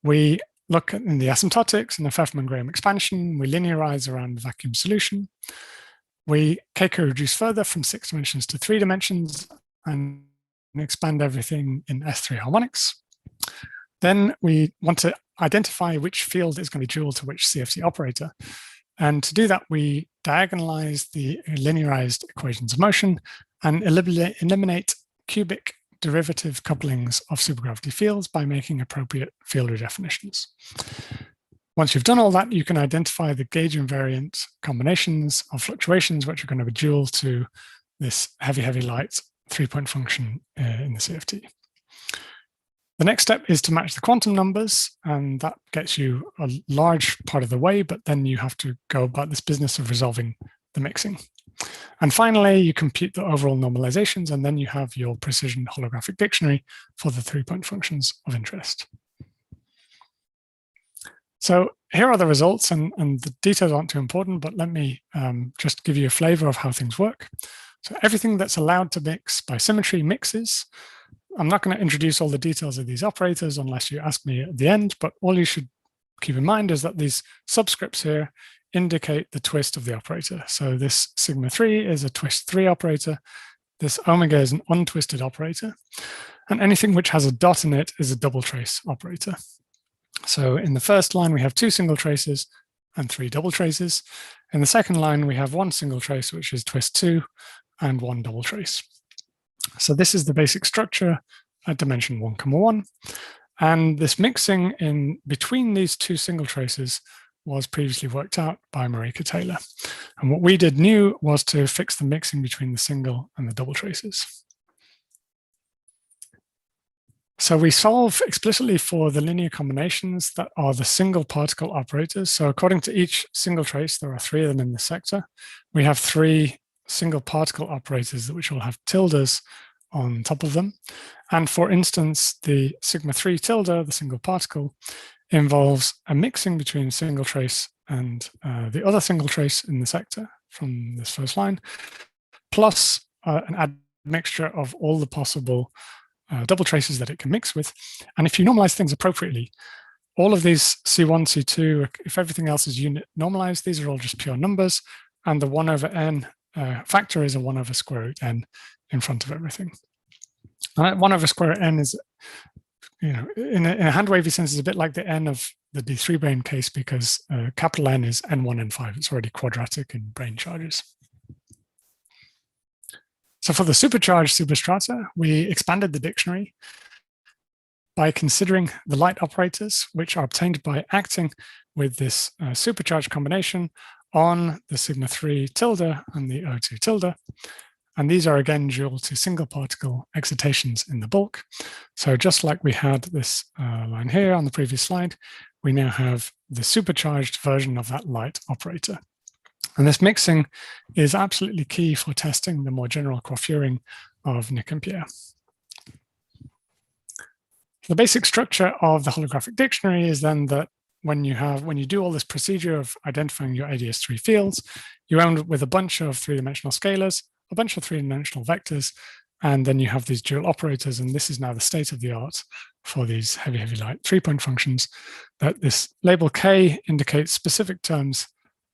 We look at in the asymptotics and the Pfefferman-Graham expansion. We linearize around the vacuum solution. We Keiko-reduce further from 6 dimensions to 3 dimensions and expand everything in S3 harmonics. Then we want to identify which field is going to be dual to which CFD operator. And to do that, we diagonalize the linearized equations of motion and eliminate cubic derivative couplings of supergravity fields by making appropriate field redefinitions. Once you've done all that, you can identify the gauge invariant combinations of fluctuations which are going to be dual to this heavy, heavy light 3-point function in the CFD. The next step is to match the quantum numbers, and that gets you a large part of the way, but then you have to go about this business of resolving the mixing. And finally, you compute the overall normalizations, and then you have your precision holographic dictionary for the 3-point functions of interest. So here are the results, and the details aren't too important, but let me just give you a flavor of how things work. So everything that's allowed to mix by symmetry mixes. I'm not going to introduce all the details of these operators unless you ask me at the end, but all you should keep in mind is that these subscripts here indicate the twist of the operator. So this sigma 3 is a twist 3 operator. This omega is an untwisted operator. And anything which has a dot in it is a double trace operator. So in the first line, we have 2 single traces and 3 double traces. In the second line, we have 1 single trace, which is twist 2, and 1 double trace. So this is the basic structure at dimension 1,1. And this mixing in between these 2 single traces was previously worked out by Marika Taylor. And what we did new was to fix the mixing between the single and the double traces. So we solve explicitly for the linear combinations that are the single particle operators. So according to each single trace, there are 3 of them in the sector. We have 3 single particle operators which will have tildes on top of them. And for instance, the sigma 3 tilde, the single particle, involves a mixing between single trace and the other single trace in the sector from this first line, plus an admixture of all the possible double traces that it can mix with. And if you normalize things appropriately, all of these C1, C2, if everything else is unit normalized, these are all just pure numbers. And the 1 over n factor is a 1 over square root n in front of everything. And 1 over square root n is, you know, in a hand wavy sense, is a bit like the n of the D3 brane case, because capital N is n1, n5. It's already quadratic in brane charges. So for the supercharged superstrata, we expanded the dictionary by considering the light operators, which are obtained by acting with this supercharged combination on the sigma 3 tilde and the O2 tilde. And these are again dual to single particle excitations in the bulk. So just like we had this line here on the previous slide, we now have the supercharged version of that light operator. And this mixing is absolutely key for testing the more general coiffuring of Nick and Pierre. The basic structure of the holographic dictionary is then that when you do all this procedure of identifying your ADS3 fields, you end up with a bunch of 3-dimensional scalars, a bunch of 3-dimensional vectors, And then you have these dual operators, and this is now the state of the art for these heavy, heavy light 3-point functions, that this label K indicates specific terms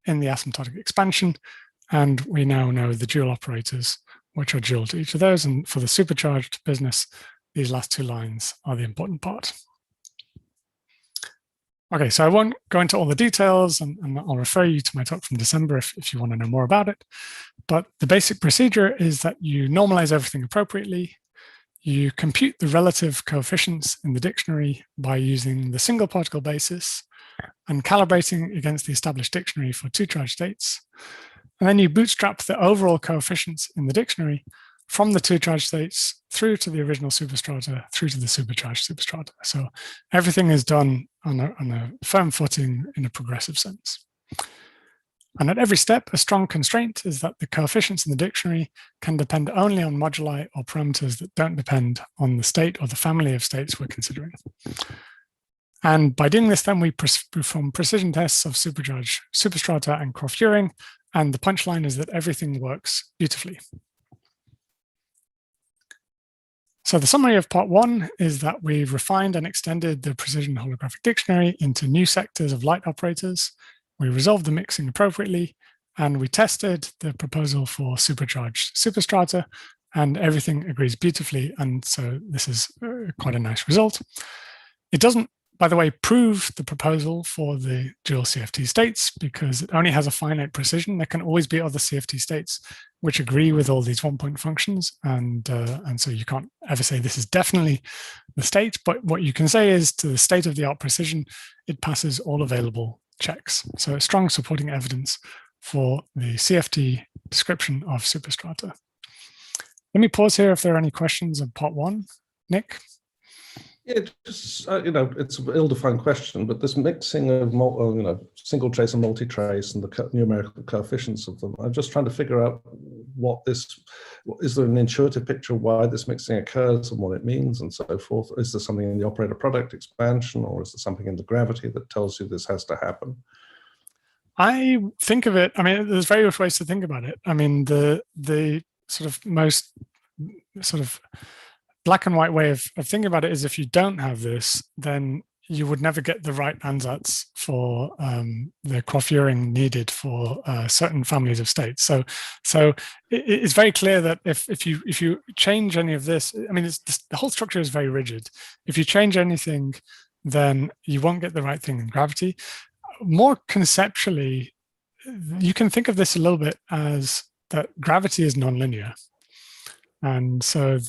in the asymptotic expansion. And we now know the dual operators, which are dual to each of those. And for the supercharged business, these last two lines are the important part. Okay, so I won't go into all the details, and I'll refer you to my talk from December if you want to know more about it. But the basic procedure is that you normalize everything appropriately. You compute the relative coefficients in the dictionary by using the single particle basis and calibrating against the established dictionary for two charge states. And then you bootstrap the overall coefficients in the dictionary from the two charge states through to the original superstrata, through to the supercharged superstrata. So everything is done on a firm footing in a progressive sense. And at every step, a strong constraint is that the coefficients in the dictionary can depend only on moduli or parameters that don't depend on the state or the family of states we're considering. And by doing this, then we perform precision tests of supercharged superstrata and Croft-Turing. And the punchline is that everything works beautifully. So the summary of part one is that we've refined and extended the precision holographic dictionary into new sectors of light operators. We resolved the mixing appropriately, and we tested the proposal for supercharged superstrata, and everything agrees beautifully. And so this is quite a nice result. It doesn't, by the way, prove the proposal for the dual CFT states because it only has a finite precision. There can always be other CFT states which agree with all these one-point functions, and so you can't ever say this is definitely the state. But what you can say is, to the state-of-the-art precision, it passes all available checks. So strong supporting evidence for the CFT description of superstrata. Let me pause here if there are any questions on part one. Nick? Yeah, just, it's an ill-defined question, but this mixing of single trace and multi-trace and the numerical coefficients of them, I'm just trying to figure out is there an intuitive picture of why this mixing occurs and what it means and so forth? Is there something in the operator product expansion, or is there something in the gravity that tells you this has to happen? I think of it, there's various ways to think about it. The sort of most sort of black and white way of thinking about it is, if you don't have this, then you would never get the right ansatz for the Croft-Turing needed for certain families of states. So it's very clear that if you change any of this, the whole structure is very rigid. If you change anything, then you won't get the right thing in gravity. More conceptually, you can think of this a little bit as that gravity is nonlinear. And so,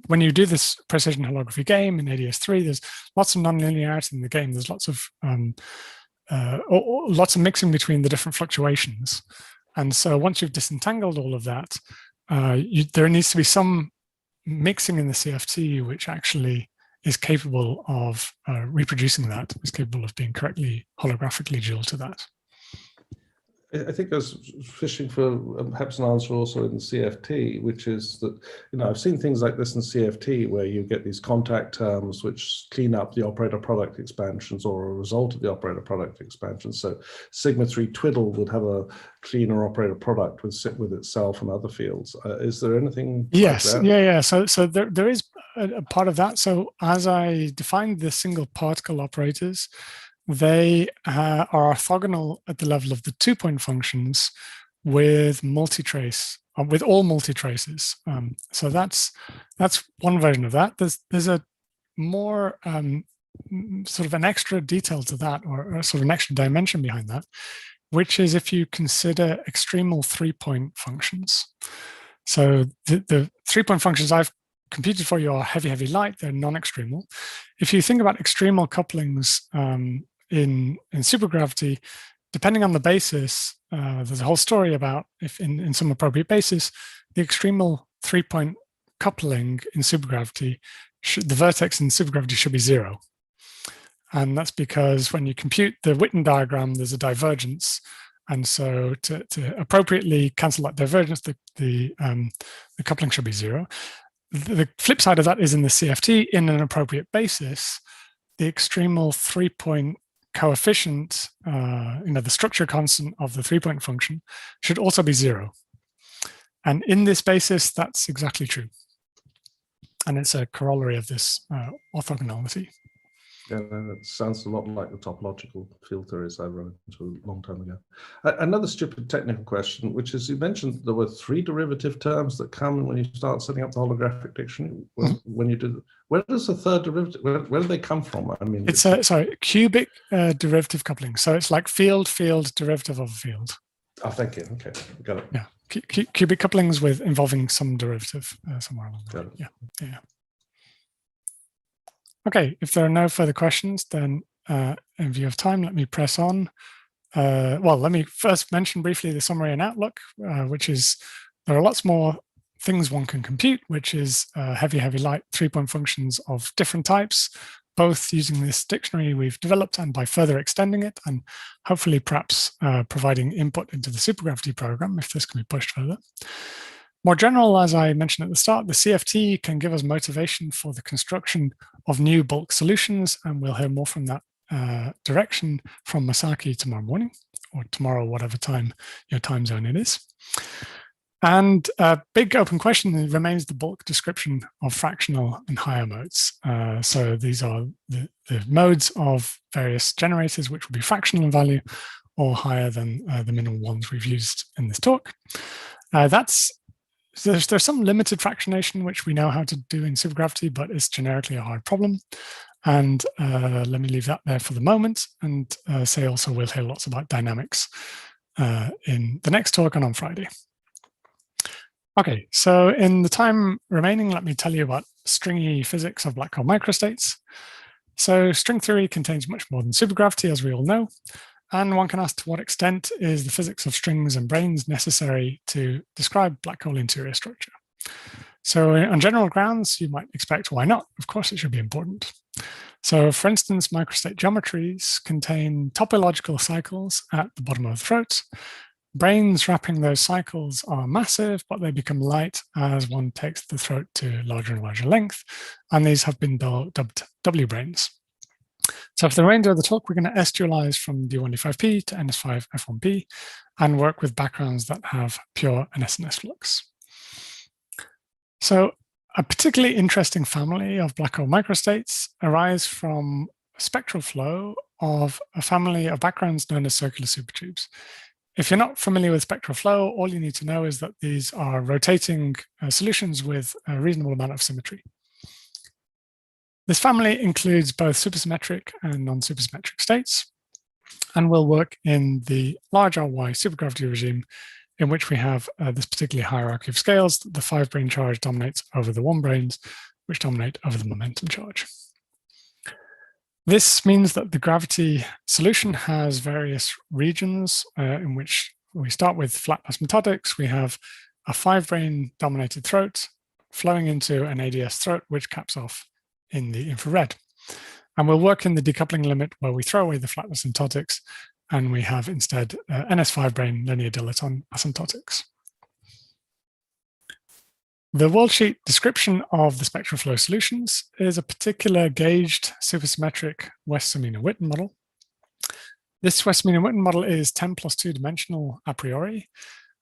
when you do this precision holography game in ADS3, there's lots of nonlinearity in the game. There's lots of mixing between the different fluctuations. And so once you've disentangled all of that, there needs to be some mixing in the CFT which actually is capable of reproducing that, is capable of being correctly holographically dual to that. I think I was fishing for perhaps an answer also in the CFT, which is that, I've seen things like this in CFT where you get these contact terms which clean up the operator product expansions or a result of the operator product expansion. So sigma 3 twiddle would have a cleaner operator product with itself and other fields. Is there anything? Yes, like that? yeah. So there is a part of that. So as I defined the single particle operators, they are orthogonal at the level of the 2-point functions with multi-trace, with all multi-traces. So that's one version of that. There's a more sort of an extra detail to that, or sort of an extra dimension behind that, which is if you consider extremal 3-point functions. So the 3-point functions I've computed for you are heavy, heavy light. They're non-extremal. If you think about extremal couplings in supergravity, depending on the basis, there's a whole story about if in some appropriate basis, the extremal 3-point coupling in supergravity, the vertex in supergravity should be 0. And that's because when you compute the Witten diagram, there's a divergence. And so to appropriately cancel that divergence, the coupling should be 0. The flip side of that is in the CFT, in an appropriate basis, the extremal 3-point coefficient, the structure constant of the 3-point function should also be 0. And in this basis, that's exactly true. And it's a corollary of this orthogonality. Yeah, that sounds a lot like the topological field theories I wrote into a long time ago. Another stupid technical question, which is, you mentioned there were 3 derivative terms that come when you start setting up the holographic dictionary. When you do, where does the third derivative, where do they come from? I mean, it's sorry, cubic derivative coupling. So it's like field derivative of a field. Oh, thank you. Okay, got it. Yeah, cubic couplings with involving some derivative somewhere along the way. Yeah. Okay, if there are no further questions, then in view of time, let me press on. Well, let me first mention briefly the summary and outlook, which is there are lots more things one can compute, which is heavy, light 3-point functions of different types, both using this dictionary we've developed and by further extending it, and hopefully perhaps providing input into the supergravity program if this can be pushed further. More general, as I mentioned at the start, the CFT can give us motivation for the construction of new bulk solutions, and we'll hear more from that direction from Masaki tomorrow morning, or tomorrow, whatever time your time zone it is. And a big open question remains the bulk description of fractional and higher modes. So these are the modes of various generators, which will be fractional in value or higher than the minimal ones we've used in this talk. There's some limited fractionation, which we know how to do in supergravity, but it's generically a hard problem. And let me leave that there for the moment and say also we'll hear lots about dynamics in the next talk and on Friday. Okay, so in the time remaining, let me tell you about stringy physics of black hole microstates. So string theory contains much more than supergravity, as we all know. And one can ask to what extent is the physics of strings and branes necessary to describe black hole interior structure. So on general grounds, you might expect, why not? Of course, it should be important. So for instance, microstate geometries contain topological cycles at the bottom of the throat. Branes wrapping those cycles are massive, but they become light as one takes the throat to larger and larger length. And these have been dubbed W branes. So for the remainder of the talk, we're going to estualize from D1D5P to NS5 F1P and work with backgrounds that have pure NS flux. So a particularly interesting family of black hole microstates arise from spectral flow of a family of backgrounds known as circular supertubes. If you're not familiar with spectral flow, all you need to know is that these are rotating solutions with a reasonable amount of symmetry. This family includes both supersymmetric and non-supersymmetric states, and will work in the large RY supergravity regime, in which we have this particular hierarchy of scales. The 5-brane charge dominates over the 1 branes, which dominate over the momentum charge. This means that the gravity solution has various regions in which we start with flat asymptotics. We have a 5-brane dominated throat flowing into an ADS throat, which caps off in the infrared. And we'll work in the decoupling limit where we throw away the flat asymptotics and we have instead NS5-brane linear dilaton asymptotics. The worldsheet description of the spectral flow solutions is a particular gauged supersymmetric Wess-Samina-Witten model. This Wess-Samina-Witten model is 10 plus 2 dimensional a priori,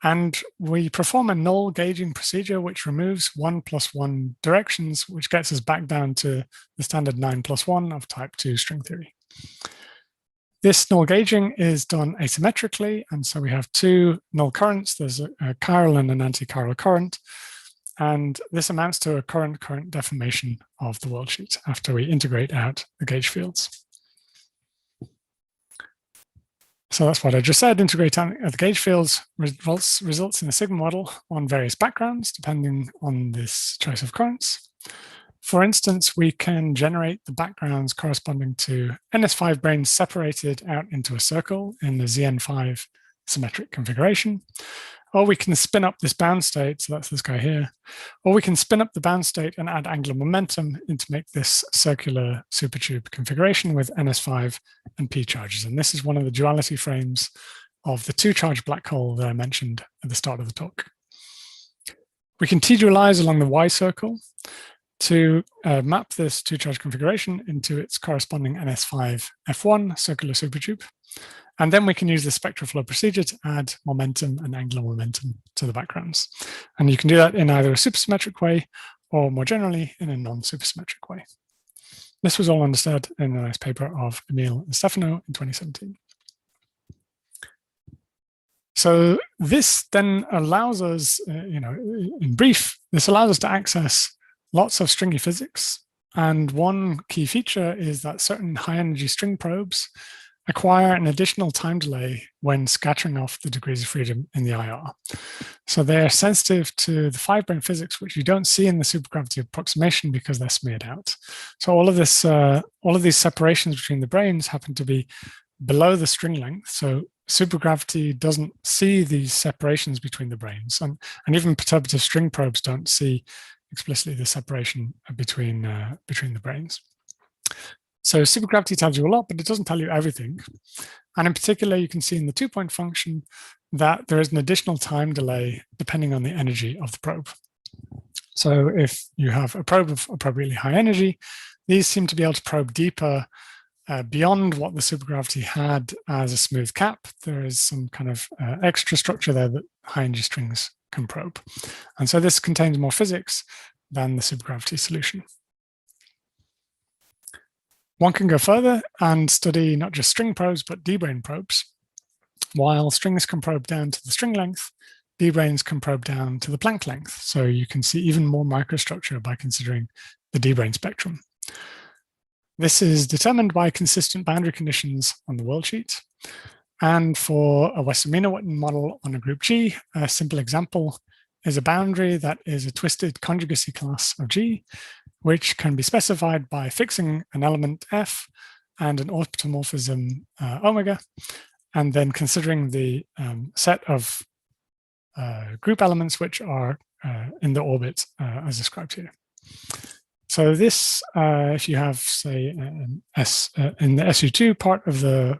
and we perform a null gauging procedure which removes 1 plus 1 directions, which gets us back down to the standard 9 plus 1 of type 2 string theory. This null gauging is done asymmetrically, and so we have 2 null currents. There's a chiral and an anti-chiral current, and this amounts to a current-current deformation of the worldsheet after we integrate out the gauge fields. So that's what I just said. Integrate out the gauge fields results in a sigma model on various backgrounds, depending on this choice of currents. For instance, we can generate the backgrounds corresponding to NS5 branes separated out into a circle in the ZN5 symmetric configuration. Or we can spin up this bound state, so that's this guy here. Or we can spin up the bound state and add angular momentum to make this circular supertube configuration with NS5 and P charges. And this is one of the duality frames of the 2-charge black hole that I mentioned at the start of the talk. We can T-dualize along the Y circle to map this 2-charge configuration into its corresponding NS5 F1 circular supertube. And then we can use the spectral flow procedure to add momentum and angular momentum to the backgrounds. And you can do that in either a supersymmetric way or more generally in a non-supersymmetric way. This was all understood in a nice paper of Emil and Stefano in 2017. So this then allows us, in brief, this allows us to access lots of stringy physics. And one key feature is that certain high energy string probes acquire an additional time delay when scattering off the degrees of freedom in the IR. So they're sensitive to the 5-brane physics, which you don't see in the supergravity approximation because they're smeared out. So all of these separations between the branes happen to be below the string length. So supergravity doesn't see these separations between the branes, and even perturbative string probes don't see explicitly the separation between the branes. So supergravity tells you a lot, but it doesn't tell you everything. And in particular, you can see in the 2-point function that there is an additional time delay depending on the energy of the probe. So if you have a probe of appropriately high energy, these seem to be able to probe deeper beyond what the supergravity had as a smooth cap. There is some kind of extra structure there that high energy strings can probe. And so this contains more physics than the supergravity solution. One can go further and study not just string probes, but D-brane probes. While strings can probe down to the string length, D-branes can probe down to the Planck length. So you can see even more microstructure by considering the D-brane spectrum. This is determined by consistent boundary conditions on the world sheet. And for a Westerminer-Witten model on a group G, a simple example is a boundary that is a twisted conjugacy class of G, which can be specified by fixing an element F and an orthomorphism omega, and then considering the set of group elements which are in the orbit as described here. So this, if you have, say, an S in the SU2 part of the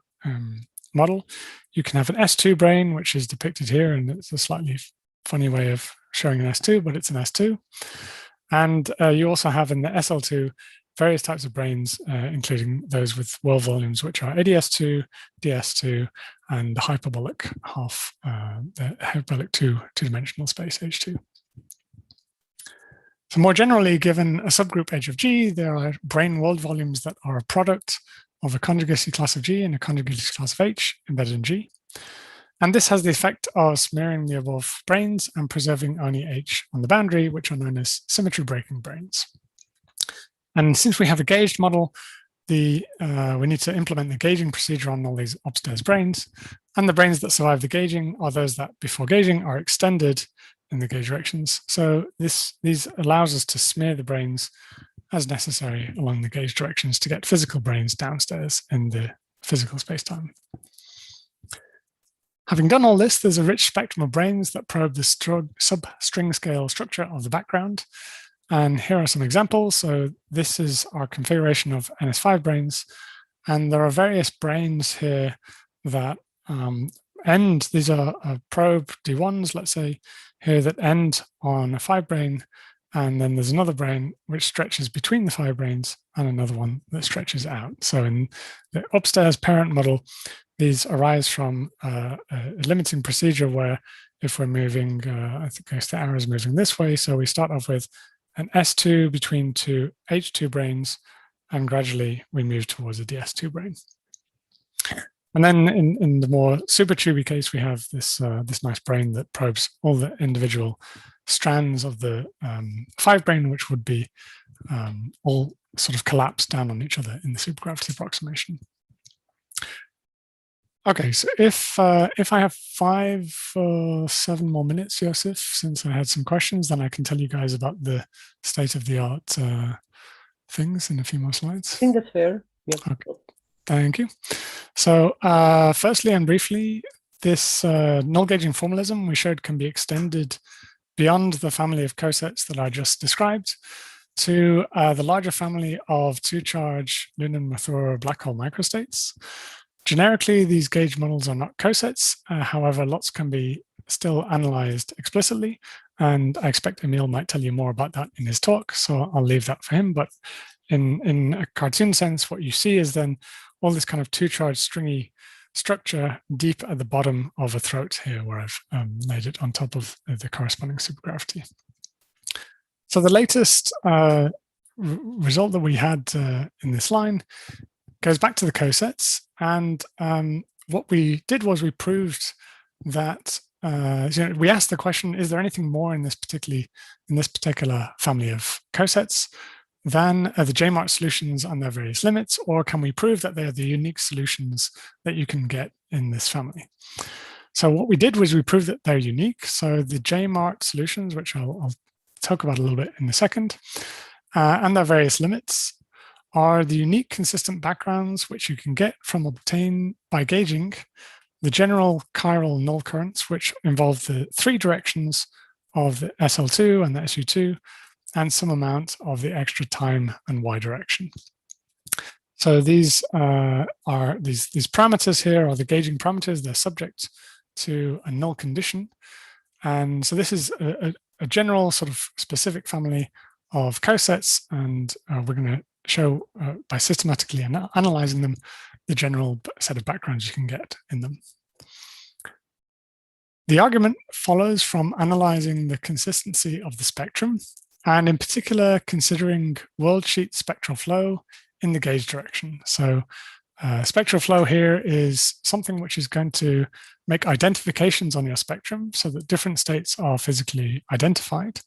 model, you can have an S2 brane, which is depicted here, and it's a slightly funny way of showing an S2, but it's an S2. And you also have in the SL2 various types of branes, including those with world volumes, which are ADS2, DS2, and the hyperbolic two-dimensional space H2. So more generally, given a subgroup H of G, there are brane world volumes that are a product of a conjugacy class of G and a conjugacy class of H embedded in G. And this has the effect of smearing the above branes and preserving only H on the boundary, which are known as symmetry breaking branes. And since we have a gauged model, we need to implement the gauging procedure on all these upstairs branes. And the branes that survive the gauging are those that before gauging are extended in the gauge directions. So these allows us to smear the branes as necessary along the gauge directions to get physical branes downstairs in the physical spacetime. Having done all this, there's a rich spectrum of branes that probe the sub-string scale structure of the background. And here are some examples. So this is our configuration of NS5 branes. And there are various branes here that end, these are probe D1s, let's say, here that end on a 5-brane. And then there's another brane which stretches between the 5 branes and another one that stretches out. So in the upstairs parent model, these arise from a limiting procedure where if we're moving, I think the arrow is moving this way. So we start off with an S2 between two H2 branes, and gradually we move towards a DS2 brane. And then in the more super tubey case, we have this nice brane that probes all the individual strands of the 5-brane, which would be all sort of collapsed down on each other in the supergravity approximation. Okay, so if I have 5 or 7 more minutes, Joseph, since I had some questions, then I can tell you guys about the state-of-the-art things in a few more slides. I think that's fair. Yep. Okay, thank you. So firstly and briefly, this null gauging formalism we showed can be extended beyond the family of cosets that I just described to the larger family of 2-charge Noonan-Mathur black hole microstates. Generically, these gauge models are not cosets. However, lots can be still analyzed explicitly. And I expect Emil might tell you more about that in his talk. So I'll leave that for him. But in a cartoon sense, what you see is then all this kind of 2-charge stringy structure deep at the bottom of a throat here, where I've laid it on top of the corresponding supergravity. So the latest result that we had in this line goes back to the cosets, and what we did was we proved that we asked the question: is there anything more in this particular family of cosets than the J-Mart solutions and their various limits, or can we prove that they are the unique solutions that you can get in this family? So what we did was we proved that they're unique. So the J-Mart solutions, which I'll talk about a little bit in a second, and their various limits are the unique consistent backgrounds which you can get from obtained by gauging the general chiral null currents, which involve the 3 directions of the SL2 and the SU2, and some amount of the extra time and y direction. So these these parameters here are the gauging parameters. They're subject to a null condition, and so this is a general sort of specific family of cosets, and we're going to show by systematically analyzing them the general set of backgrounds you can get in them. The argument follows from analyzing the consistency of the spectrum, and in particular considering worldsheet spectral flow in the gauge direction. So spectral flow here is something which is going to make identifications on your spectrum so that different states are physically identified.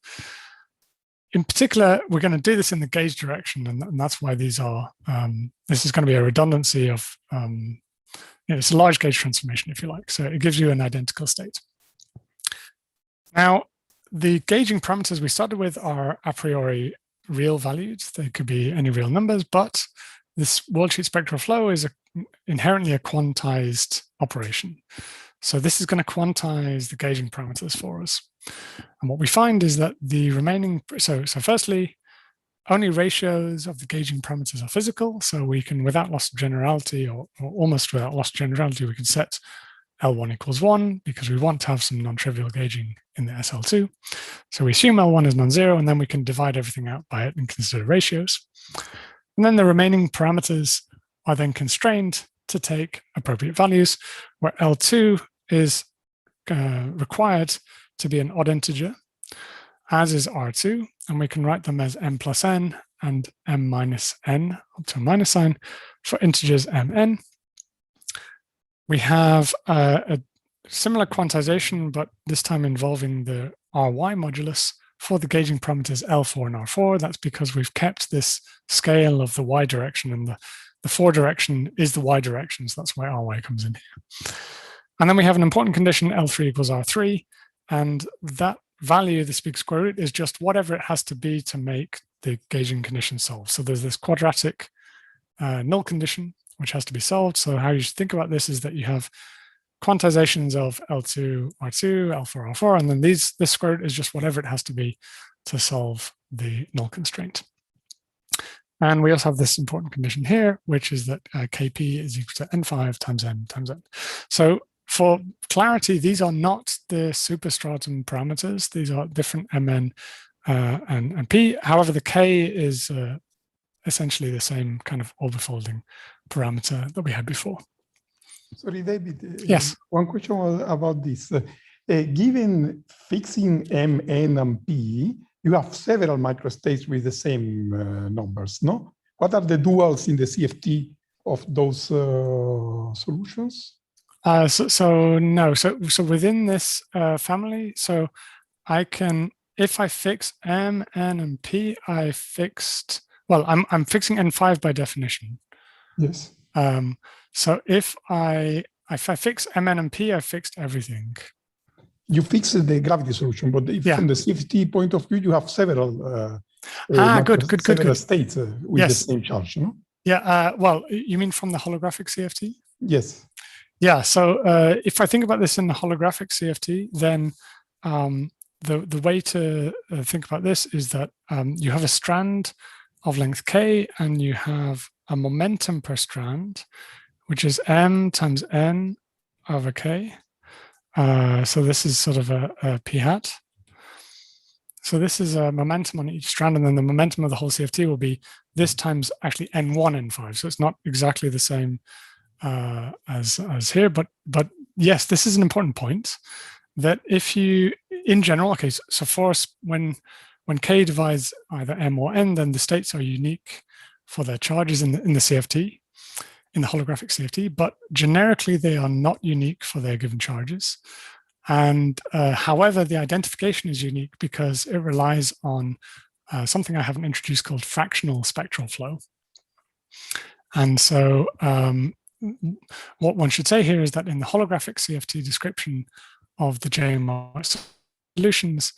In particular, we're going to do this in the gauge direction, and that's why these are, this is going to be a redundancy of, it's a large gauge transformation, if you like. So it gives you an identical state. Now, the gauging parameters we started with are a priori real values. They could be any real numbers, but this worldsheet spectral flow is inherently a quantized operation. So this is going to quantize the gauging parameters for us. And what we find is that the remaining, so firstly, only ratios of the gauging parameters are physical. So we can, without loss of generality, or almost without loss of generality, we can set L1 equals 1 because we want to have some non-trivial gauging in the SL2. So we assume L1 is non-zero, and then we can divide everything out by it and consider ratios. And then the remaining parameters are then constrained to take appropriate values, where L2 is required to be an odd integer, as is R2, and we can write them as m plus n and m minus n up to a minus sign for integers mn. We have a similar quantization, but this time involving the Ry modulus for the gauging parameters L4 and R4. That's because we've kept this scale of the y direction, and the 4 direction is the y direction, so that's why Ry comes in here. And then we have an important condition, L3 equals R3, and that value, this big square root, is just whatever it has to be to make the gauging condition solve. So there's this quadratic null condition which has to be solved. So how you should think about this is that you have quantizations of L2, R2, L4, R4, and then this square root is just whatever it has to be to solve the null constraint. And we also have this important condition here, which is that Kp is equal to n5 times n times n. So for clarity, these are not the superstratum parameters. These are different mn and p. However, the k is essentially the same kind of overfolding parameter that we had before. Sorry, David. Yes. One question about this. Given fixing m, n, and p, you have several microstates with the same numbers, no? What are the duals in the CFT of those solutions? So within this family, so I can, if I fix m, n, and p, I fixed, well, I'm fixing n5 by definition. Yes. So if I fix mn and p, I fixed everything. You fixed the gravity solution, but if from the CFT point of view, you have several good states with the same charge, no? Yeah. Well, you mean from the holographic CFT? Yes. Yeah. So if I think about this in the holographic CFT, then the way to think about this is that you have a strand of length k, and you have a momentum per strand, which is m times n over k. So this is sort of a p hat. So this is a momentum on each strand, and then the momentum of the whole CFT will be this times actually n1, n5. So it's not exactly the same as here, but yes, this is an important point, that if you, in general, okay, so for us, when K divides either M or N, then the states are unique for their charges in the CFT, in the holographic CFT, but generically they are not unique for their given charges. And however, the identification is unique because it relies on something I haven't introduced called fractional spectral flow. And so what one should say here is that in the holographic CFT description of the JMR solutions,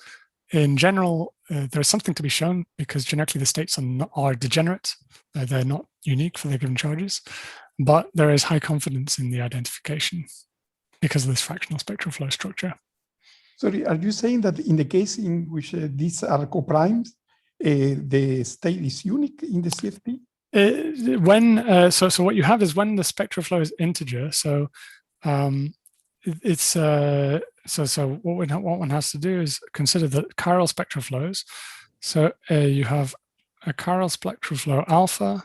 in general, there's something to be shown because generically the states are degenerate. They're not unique for their given charges, but there is high confidence in the identification because of this fractional spectral flow structure. Sorry, are you saying that in the case in which these are co-primes, the state is unique in the CFT? So what you have is when the spectral flow is integer. So it's so what one has to do is consider the chiral spectral flows. So you have a chiral spectral flow alpha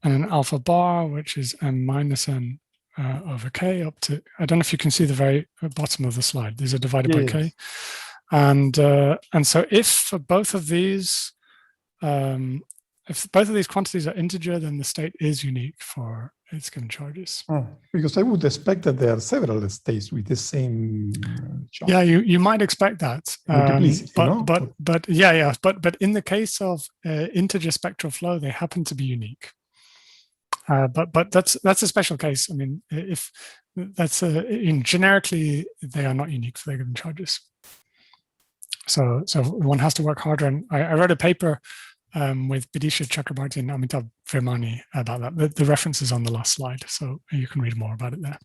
and an alpha bar, which is m minus n over k up to, I don't know if you can see the very bottom of the slide. These are divided by k, and so if both of these quantities are integer, then the state is unique for its given charges. Because I would expect that there are several states with the same charge. Yeah, you might expect that. But in the case of integer spectral flow, they happen to be unique. But that's a special case. I mean, if that's generically they are not unique for their given charges. So one has to work harder. And I wrote a paper with Bidisha Chakrabarti and Amitabh Virmani about that. The reference is on the last slide, so you can read more about it there.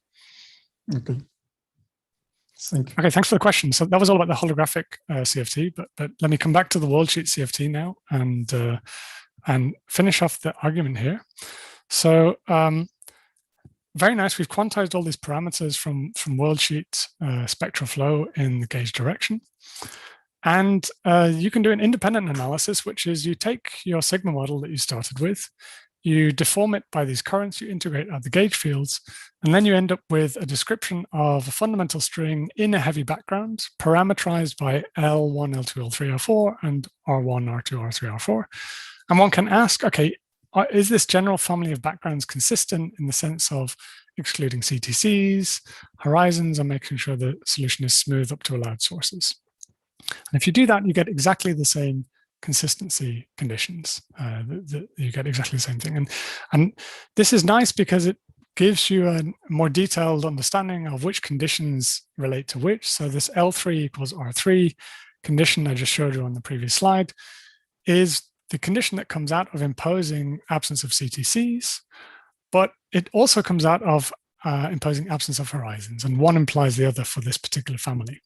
Okay. Thank you. Okay, thanks for the question. So that was all about the holographic CFT, but let me come back to the worldsheet CFT now and finish off the argument here. So very nice. We've quantized all these parameters from worldsheet spectral flow in the gauge direction. And you can do an independent analysis, which is you take your sigma model that you started with, you deform it by these currents, you integrate out the gauge fields, and then you end up with a description of a fundamental string in a heavy background, parameterized by L1, L2, L3, L4, and R1, R2, R3, R4. And one can ask, okay, is this general family of backgrounds consistent in the sense of excluding CTCs, horizons, and making sure the solution is smooth up to allowed sources? And if you do that, you get exactly the same consistency conditions. You get exactly the same thing. And this is nice because it gives you a more detailed understanding of which conditions relate to which. So this L3 equals R3 condition I just showed you on the previous slide is the condition that comes out of imposing absence of CTCs, but it also comes out of imposing absence of horizons, and one implies the other for this particular family.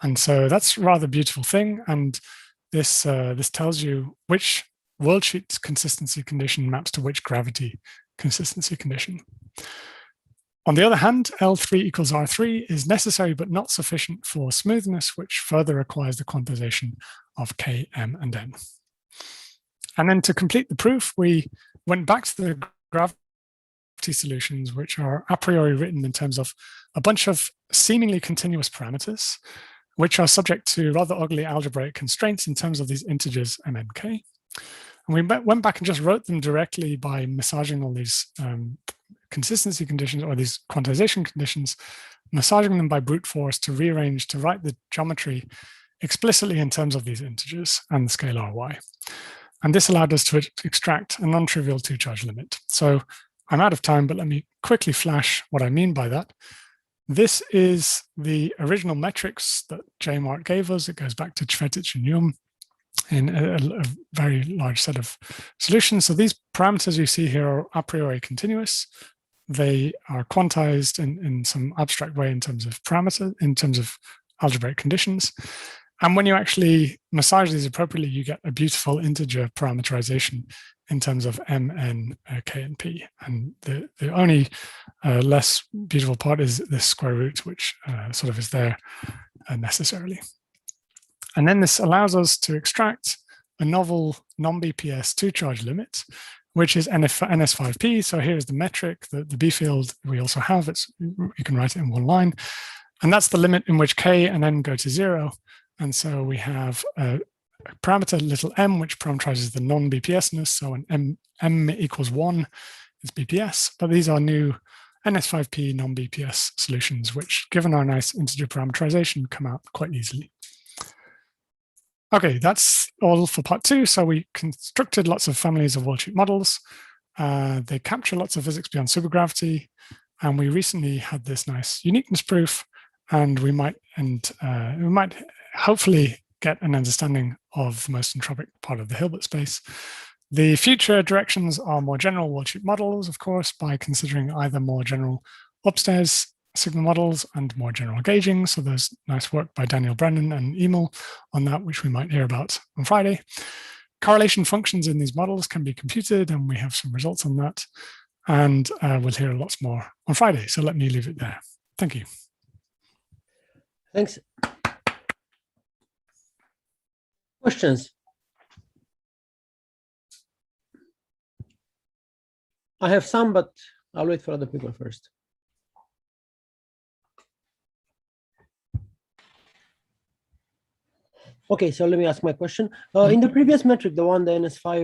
And so that's a rather beautiful thing. And this tells you which worldsheet consistency condition maps to which gravity consistency condition. On the other hand, L3 equals R3 is necessary but not sufficient for smoothness, which further requires the quantization of K, M, and N. And then to complete the proof, we went back to the gravity solutions, which are a priori written in terms of a bunch of seemingly continuous parameters, which are subject to rather ugly algebraic constraints in terms of these integers M and K. And we went back and just wrote them directly by massaging all these consistency conditions or these quantization conditions, massaging them by brute force to rearrange, to write the geometry explicitly in terms of these integers and the scalar y. And this allowed us to extract a non-trivial two-charge limit. So I'm out of time, but let me quickly flash what I mean by that. This is the original metrics that JMART gave us. It goes back to Cvetic and Yum in a very large set of solutions. So these parameters you see here are a priori continuous. They are quantized in some abstract way in terms of parameter, in terms of algebraic conditions. And when you actually massage these appropriately, you get a beautiful integer parameterization in terms of M, N, K, and P. And the only less beautiful part is this square root, which sort of is there necessarily. And then this allows us to extract a novel non-BPS two-charge limit. which is NS5P. So here's the metric, the B field we also have. You can write it in one line. And that's the limit in which K and N go to 0. And so we have a parameter little m, which parameterizes the non-BPSness. So an m equals 1 is BPS. But these are new NS5P non-BPS solutions, which, given our nice integer parameterization, come out quite easily. Okay, that's all for part 2. So we constructed lots of families of worldsheet models. They capture lots of physics beyond supergravity. And we recently had this nice uniqueness proof. And we might hopefully get an understanding of the most entropic part of the Hilbert space. The future directions are more general worldsheet models, of course, by considering either more general upstairs sigma models and more general gauging. So there's nice work by Daniel Brennan and Emil on that, which we might hear about on Friday. Correlation functions in these models can be computed, and we have some results on that. And we'll hear lots more on Friday. So let me leave it there. Thank you. Thanks. Questions? I have some, but I'll wait for other people first. Okay, so let me ask my question. In the previous metric, the one, the NS5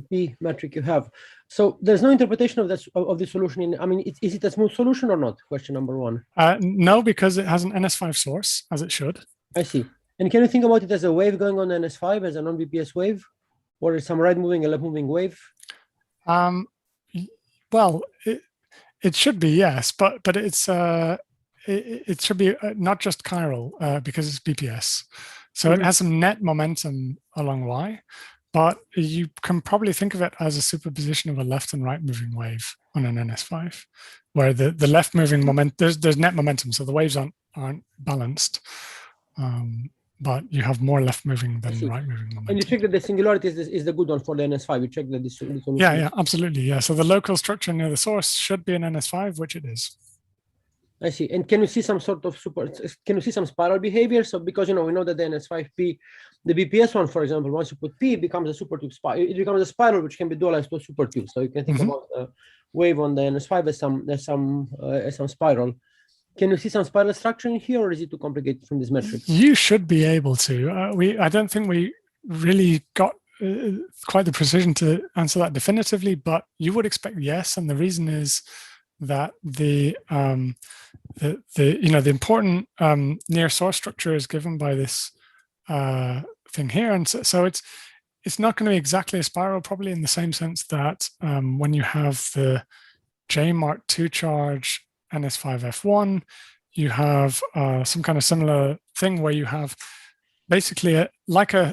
P metric you have, so there's no interpretation of that of the solution in, I mean, is it a smooth solution or not? Question number 1. No, because it has an NS5 source, as it should. I see. And can you think about it as a wave going on NS5, as a non-BPS wave? Or is some right moving, a left moving wave? Well, it should be, yes, but it's it should be not just chiral because it's BPS. So it has some net momentum along Y, but you can probably think of it as a superposition of a left and right moving wave on an NS5, where the left moving moment, there's net momentum, so the waves aren't balanced. But you have more left moving than right moving momentum. And you check that the singularity is the good one for the NS5. You check that this one. Yeah, absolutely. Yeah. So the local structure near the source should be an NS5, which it is. I see. And can you see some sort of can you see some spiral behavior? So because, you know, we know that the NS5P, the BPS one, for example, once you put P, it becomes a supertube spiral. It becomes a spiral which can be dualized to a supertube. So you can think about a wave on the NS5 as some spiral. Can you see some spiral structure in here, or is it too complicated from this metric? You should be able to. I don't think we really got quite the precision to answer that definitively, but you would expect yes, and the reason is that the important near source structure is given by this thing here, and so it's not going to be exactly a spiral, probably in the same sense that when you have the J Mark II charge NS5F1, you have some kind of similar thing where you have basically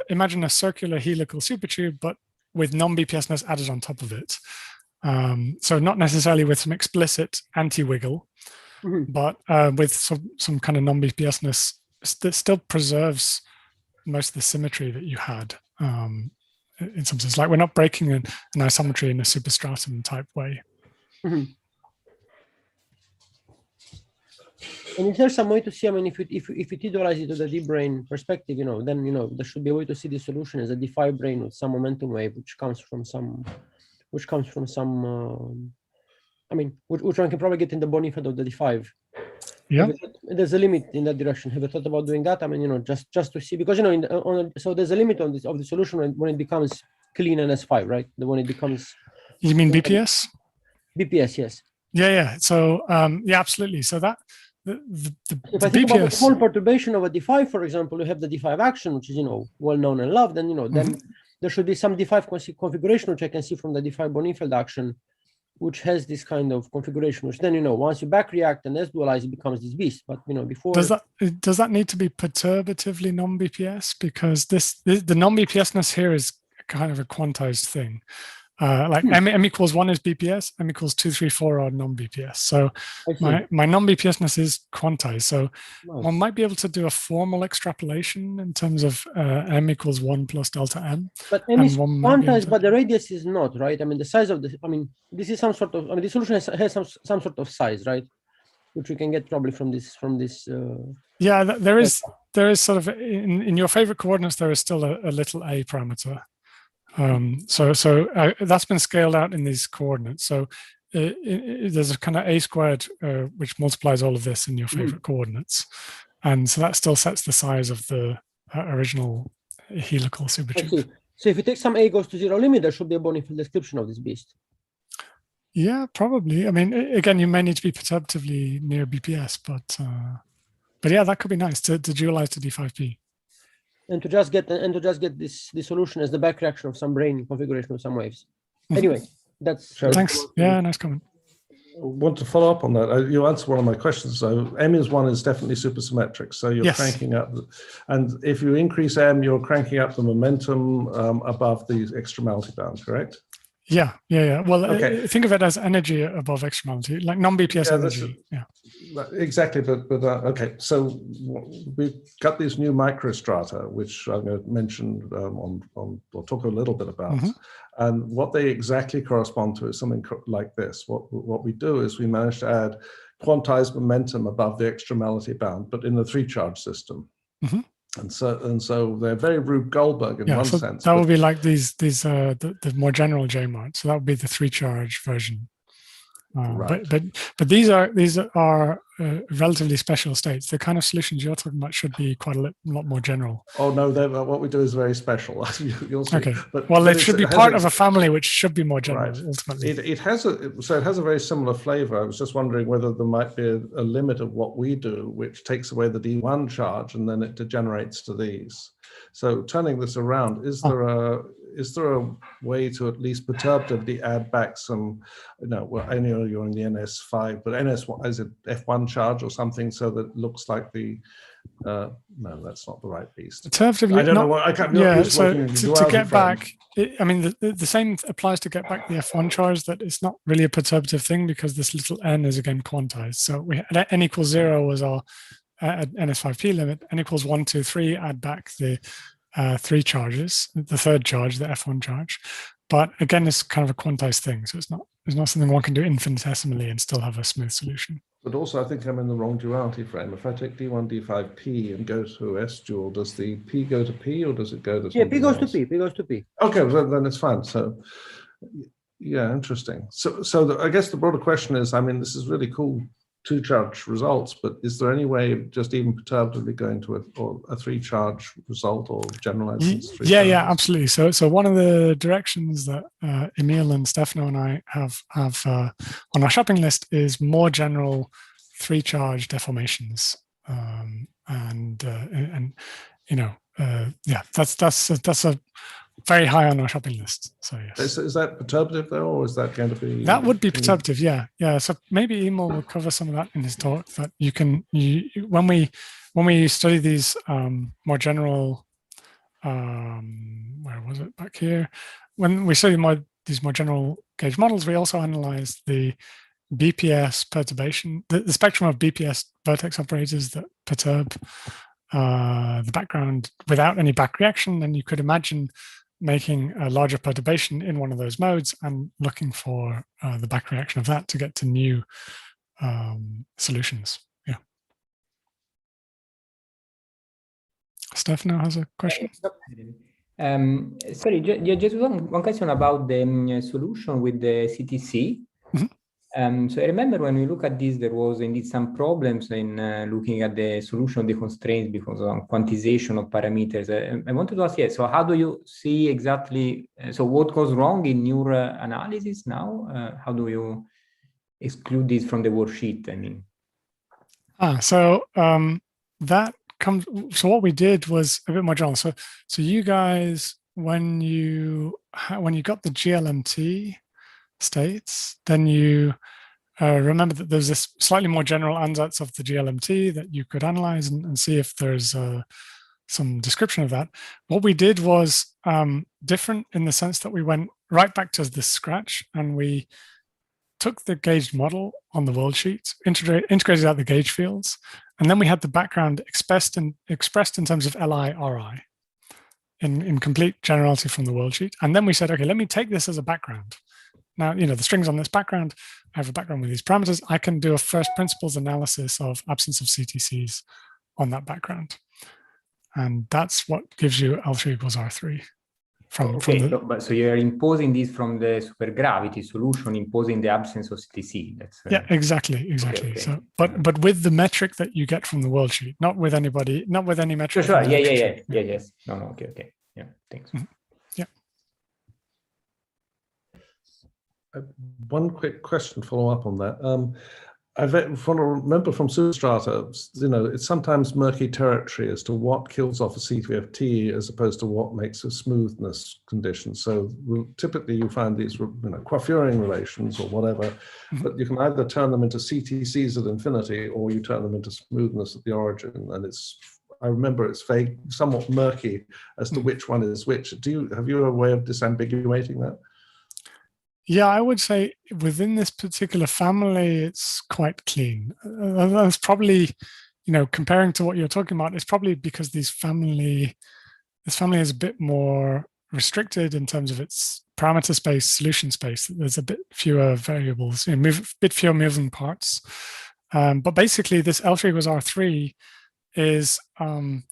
imagine a circular helical supertube, but with non-BPSness added on top of it. So not necessarily with some explicit anti-wiggle, but with some kind of non-BPSness that still preserves most of the symmetry that you had in some sense. Like we're not breaking an isometry in a superstratum type way. And is there some way to see, I mean, if you idealize it to the D brane perspective, then, there should be a way to see the solution as a D5 brane with some momentum wave, which comes from some, I mean, which one can probably get in the bony field of the D5. Yeah. There's a limit in that direction. Have you thought about doing that? I mean, just to see, because, so there's a limit on this of the solution when it becomes clean NS5, right? When it becomes. You mean BPS? BPS, yes. Yeah. So, yeah, absolutely. So that, if I think about the whole perturbation of a D5, for example, you have the D5 action, which is, well known and loved, then, then there should be some D5 configuration, which I can see from the D5 Bonifield action, which has this kind of configuration, which then, once you back react and S-dualize, it becomes this beast. But, before. Does that need to be perturbatively non-BPS? Because the non-BPSness here is kind of a quantized thing. Like M equals 1 is BPS, M equals 2, 3, 4 are non-BPS. So my non-BPSness is quantized. So one might be able to do a formal extrapolation in terms of M equals 1 plus delta M. But M is quantized, but the radius is not, right? I mean, the size of this is some sort of, the solution has some sort of size, right? Which we can get probably from this. Yeah, there is sort of, in your favorite coordinates, there is still a little a parameter. That's been scaled out in these coordinates. So there's a kind of a squared which multiplies all of this in your favorite coordinates, and so that still sets the size of the original helical supertube. So if you take some a goes to zero limit, there should be a Bonnefeld description of this beast. Yeah, probably. I mean, again, you may need to be perturbatively near BPS, but yeah, that could be nice to dualize to D5P. And to just get this solution as the back reaction of some brane configuration of some waves. Anyway, that's thanks. Yeah, nice comment. I want to follow up on that. You answered one of my questions. So M is definitely supersymmetric. So you're cranking up, and if you increase M, you're cranking up the momentum above the extremality bound, correct? Yeah. Well, think of it as energy above extremality, like non-BPS energy. Exactly. But okay. So we've got these new microstrata, which I'm going to mention or talk a little bit about. And what they exactly correspond to is something like this. What we do is we manage to add quantized momentum above the extremality bound, but in the 3-charge system. And so they're very Rube Goldberg in one sense. That would be like the more general J-mart. So that would be the 3-charge version. Right. But these are relatively special states. The kind of solutions you're talking about should be quite a lot more general. Oh no, what we do is very special. You'll see. Okay. But it should be part of a family which should be more general. Right. Ultimately. It has a very similar flavor. I was just wondering whether there might be a limit of what we do, which takes away the D1 charge and then it degenerates to these. So turning this around, is there a way to at least perturbatively add back some, I know you're in the NS5, but is it F1 charge or something so that it looks like the, no, that's not the right beast. Perturbatively, I don't know what I can't. Yeah, so to get back, I mean, the same applies to get back the F1 charge, that it's not really a perturbative thing because this little n is again quantized. So we had n equals 0 was our NS5P limit, n equals 1, 2, 3, add back the 3 charges, the 3rd charge, the F1 charge. But again, it's kind of a quantized thing. So it's not something one can do infinitesimally and still have a smooth solution. But also, I think I'm in the wrong duality frame. If I take D1, D5P and go to S dual, does the P go to P or does it go to P goes to P. P goes to P. Okay, well, then it's fine. So, yeah, interesting. So I guess the broader question is, I mean, this is really cool 2-charge results, but is there any way of just even perturbatively going to a 3-charge result or generalizing? Yeah, absolutely. So one of the directions that Emil and Stefano and I have on our shopping list is more general 3-charge deformations, that's a very high on our shopping list. So yes. Is that perturbative though, or is that going to be? That would be perturbative. Yeah. So maybe Emil will cover some of that in his talk. That when we study these more general, where was it back here? When we study these more general gauge models, we also analyze the BPS perturbation, the spectrum of BPS vertex operators that perturb the background without any back reaction. And you could imagine making a larger perturbation in one of those modes and looking for the back reaction of that to get to new solutions. Yeah. Stefano has a question. Sorry, just one question about the solution with the CTC. So I remember when we look at this, there was indeed some problems in looking at the solution of the constraints because of quantization of parameters. I wanted to ask, so how do you see exactly, so what goes wrong in your analysis now? How do you exclude this from the worksheet, I mean? That comes, so what we did was a bit more general. So you guys, when you got the GLMT states, then you remember that there's this slightly more general ansatz of the GLMT that you could analyze and see if there's some description of that. What we did was different in the sense that we went right back to the scratch and we took the gauged model on the world sheet, integrated out the gauge fields, and then we had the background expressed in terms of Li, Ri in complete generality from the world sheet. And then we said, okay, let me take this as a background. Now, the strings on this background, I have a background with these parameters. I can do a first principles analysis of absence of CTCs on that background. And that's what gives you L3 equals R3. from the... But so you're imposing this from the supergravity solution, imposing the absence of CTC. That's yeah, exactly. Okay. So, but with the metric that you get from the worldsheet, not with any metric. Sure. Yes. No. Okay. Yeah. Thanks. Mm-hmm. Yeah. One quick question, follow up on that. I remember from substrata, it's sometimes murky territory as to what kills off a CFT as opposed to what makes a smoothness condition. So typically you find these, coiffeuring relations or whatever, but you can either turn them into CTCs at infinity or you turn them into smoothness at the origin. And I remember it's vague, somewhat murky as to which one is which. Have you a way of disambiguating that? Yeah, I would say within this particular family, it's quite clean. That's probably, comparing to what you're talking about, it's probably because this family is a bit more restricted in terms of its parameter space, solution space. There's a bit fewer variables, a bit fewer moving parts. But basically, this L3 equals R3 is from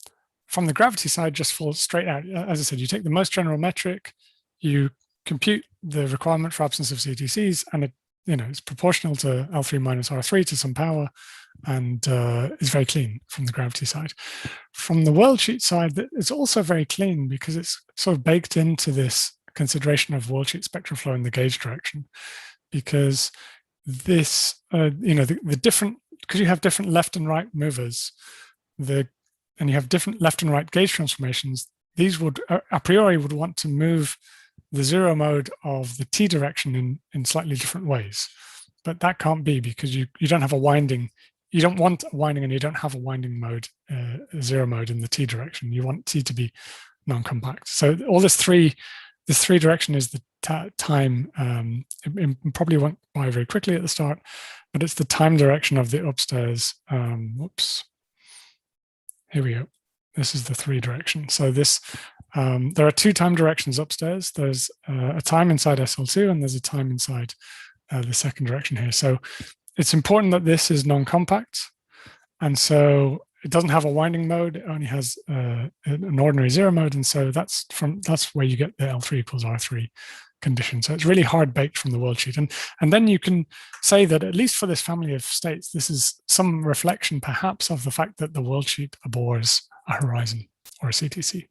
the gravity side just falls straight out. As I said, you take the most general metric, you compute the requirement for absence of CTCs, and it's proportional to L3 minus R3 to some power, and is very clean from the gravity side. From the worldsheet side, it's also very clean because it's sort of baked into this consideration of worldsheet spectral flow in the gauge direction, because this, the different, because you have different left and right movers, and you have different left and right gauge transformations, these would a priori would want to move the zero mode of the T direction in slightly different ways. But that can't be because you don't have a winding, you don't want a winding and you don't have a winding mode, zero mode in the T direction. You want T to be non-compact. So all this three direction is the time, it probably went by very quickly at the start, but it's the time direction of the upstairs, whoops, here we go. This is the 3 direction. So this, there are 2 time directions upstairs. There's a time inside SL2 and there's a time inside the second direction here. So it's important that this is non-compact. And so it doesn't have a winding mode. It only has an ordinary zero mode. And so that's where you get the L3 equals R3 condition. So it's really hard baked from the worldsheet. And then you can say that at least for this family of states, this is some reflection perhaps of the fact that the worldsheet abhors a horizon or a CTC.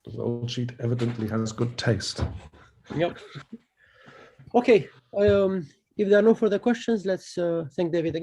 The worldsheet evidently has good taste. Yep. Okay. If there are no further questions, let's thank David again.